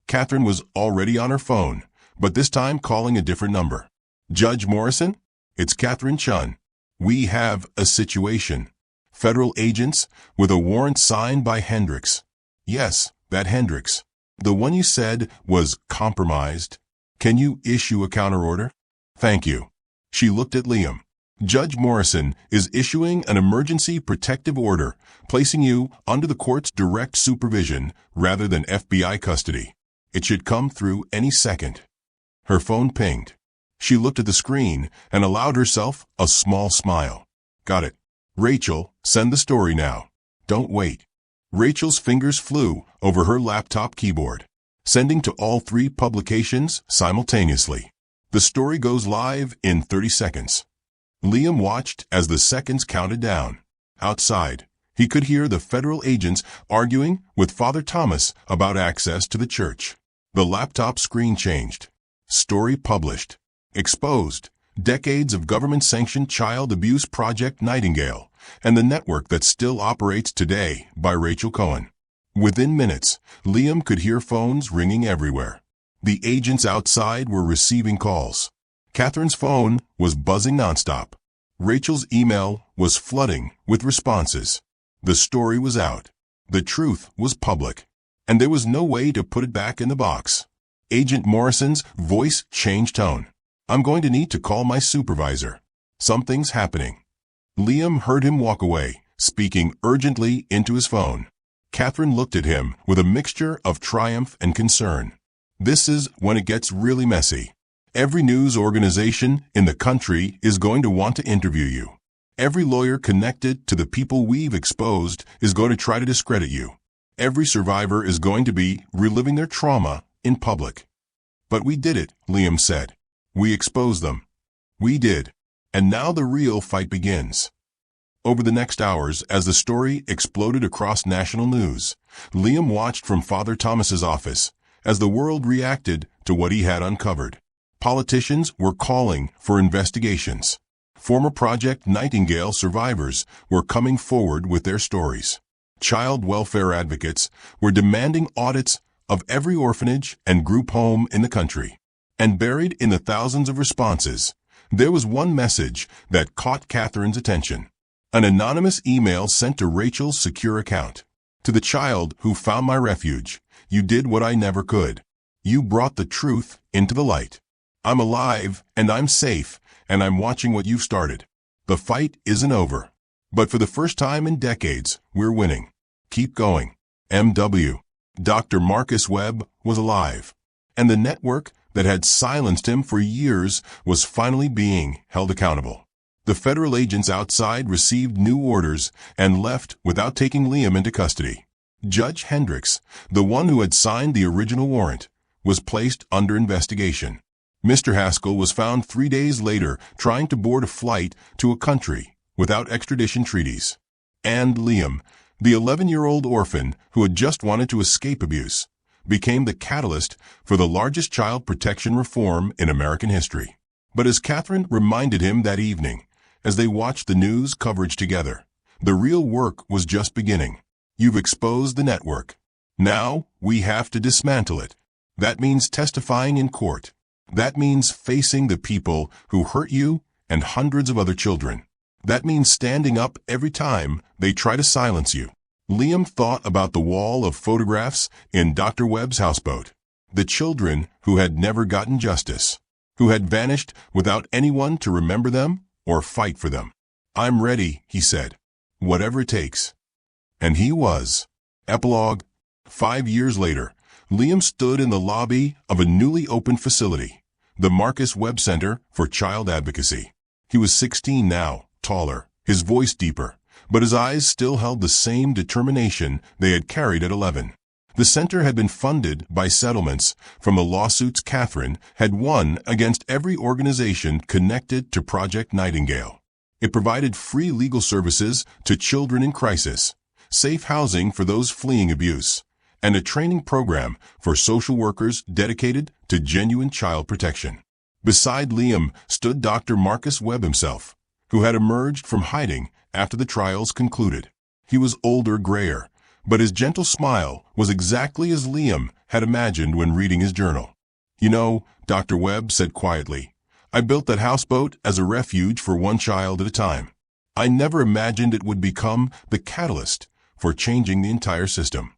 Catherine was already on her phone, but this time calling a different number. "Judge Morrison? It's Catherine Chun. We have a situation. Federal agents with a warrant signed by Hendricks." "Yes, that Hendricks. The one you said was compromised. Can you issue a counterorder?" "Thank you." She looked at Liam. "Judge Morrison is issuing an emergency protective order, placing you under the court's direct supervision rather than FBI custody. It should come through any second." Her phone pinged. She looked at the screen and allowed herself a small smile. "Got it. Rachel, send the story now. Don't wait." Rachel's fingers flew over her laptop keyboard, sending to all 3 publications simultaneously. The story goes live in 30 seconds. Liam watched as the seconds counted down. Outside, he could hear the federal agents arguing with Father Thomas about access to the church. The laptop screen changed. Story published. Exposed. Decades of government-sanctioned child abuse Project Nightingale, and the network that still operates today by Rachel Cohen. Within minutes, Liam could hear phones ringing everywhere. The agents outside were receiving calls. Catherine's phone was buzzing nonstop. Rachel's email was flooding with responses. The story was out. The truth was public. And there was no way to put it back in the box. Agent Morrison's voice changed tone. "I'm going to need to call my supervisor. Something's happening." Liam heard him walk away, speaking urgently into his phone. Catherine looked at him with a mixture of triumph and concern. "This is when it gets really messy. Every news organization in the country is going to want to interview you. Every lawyer connected to the people we've exposed is going to try to discredit you. Every survivor is going to be reliving their trauma in public." "But we did it," Liam said. "We exposed them. We did. And now the real fight begins." Over the next hours, as the story exploded across national news, Liam watched from Father Thomas's office as the world reacted to what he had uncovered. Politicians were calling for investigations. Former Project Nightingale survivors were coming forward with their stories. Child welfare advocates were demanding audits of every orphanage and group home in the country. And buried in the thousands of responses, there was one message that caught Catherine's attention. An anonymous email sent to Rachel's secure account. "To the child who found my refuge, you did what I never could. You brought the truth into the light. I'm alive, and I'm safe, and I'm watching what you've started. The fight isn't over. But for the first time in decades, we're winning. Keep going. M.W." Dr. Marcus Webb was alive. And the network that had silenced him for years was finally being held accountable. The federal agents outside received new orders and left without taking Liam into custody. Judge Hendricks, the one who had signed the original warrant, was placed under investigation. Mr. Haskell was found 3 days later trying to board a flight to a country without extradition treaties. And Liam, the 11-year-old orphan who had just wanted to escape abuse, became the catalyst for the largest child protection reform in American history. But as Catherine reminded him that evening, as they watched the news coverage together, the real work was just beginning. You've exposed the network. Now we have to dismantle it. That means testifying in court. That means facing the people who hurt you and hundreds of other children. That means standing up every time they try to silence you. Liam thought about the wall of photographs in Dr. Webb's houseboat. The children who had never gotten justice, who had vanished without anyone to remember them or fight for them. "I'm ready," he said. "Whatever it takes." And he was. Epilogue. 5 years later, Liam stood in the lobby of a newly opened facility, the Marcus Webb Center for Child Advocacy. He was 16 now, taller, his voice deeper, but his eyes still held the same determination they had carried at 11. The center had been funded by settlements from the lawsuits Catherine had won against every organization connected to Project Nightingale. It provided free legal services to children in crisis, safe housing for those fleeing abuse, and a training program for social workers dedicated to genuine child protection. Beside Liam stood Dr. Marcus Webb himself, who had emerged from hiding after the trials concluded. He was older, grayer, but his gentle smile was exactly as Liam had imagined when reading his journal. "You know," Dr. Webb said quietly, "I built that houseboat as a refuge for one child at a time. I never imagined it would become the catalyst for changing the entire system."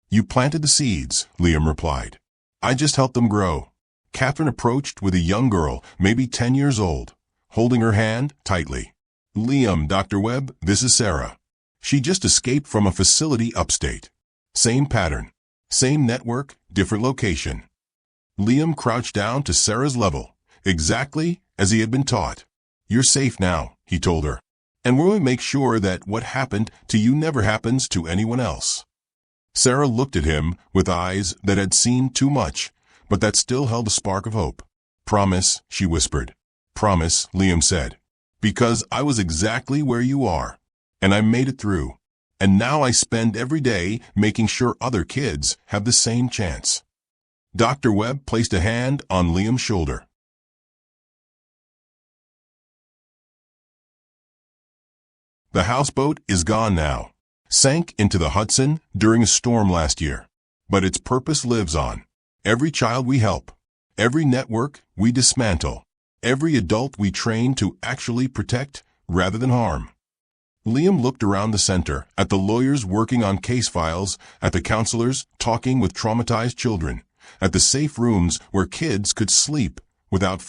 "You planted the seeds," Liam replied. "I just helped them grow." Catherine approached with a young girl, maybe 10 years old, holding her hand tightly. "Liam, Dr. Webb, this is Sarah. She just escaped from a facility upstate. Same pattern, same network, different location." Liam crouched down to Sarah's level, exactly as he had been taught. "You're safe now," he told her, "and we'll make sure that what happened to you never happens to anyone else." Sarah looked at him with eyes that had seen too much, but that still held a spark of hope. "Promise," she whispered. "Promise," Liam said, "because I was exactly where you are, and I made it through. And now I spend every day making sure other kids have the same chance." Dr. Webb placed a hand on Liam's shoulder. "The houseboat is gone now. Sank into the Hudson during a storm last year. But its purpose lives on. Every child we help, every network we dismantle, every adult we train to actually protect rather than harm." Liam looked around the center, at the lawyers working on case files, at the counselors talking with traumatized children, at the safe rooms where kids could sleep without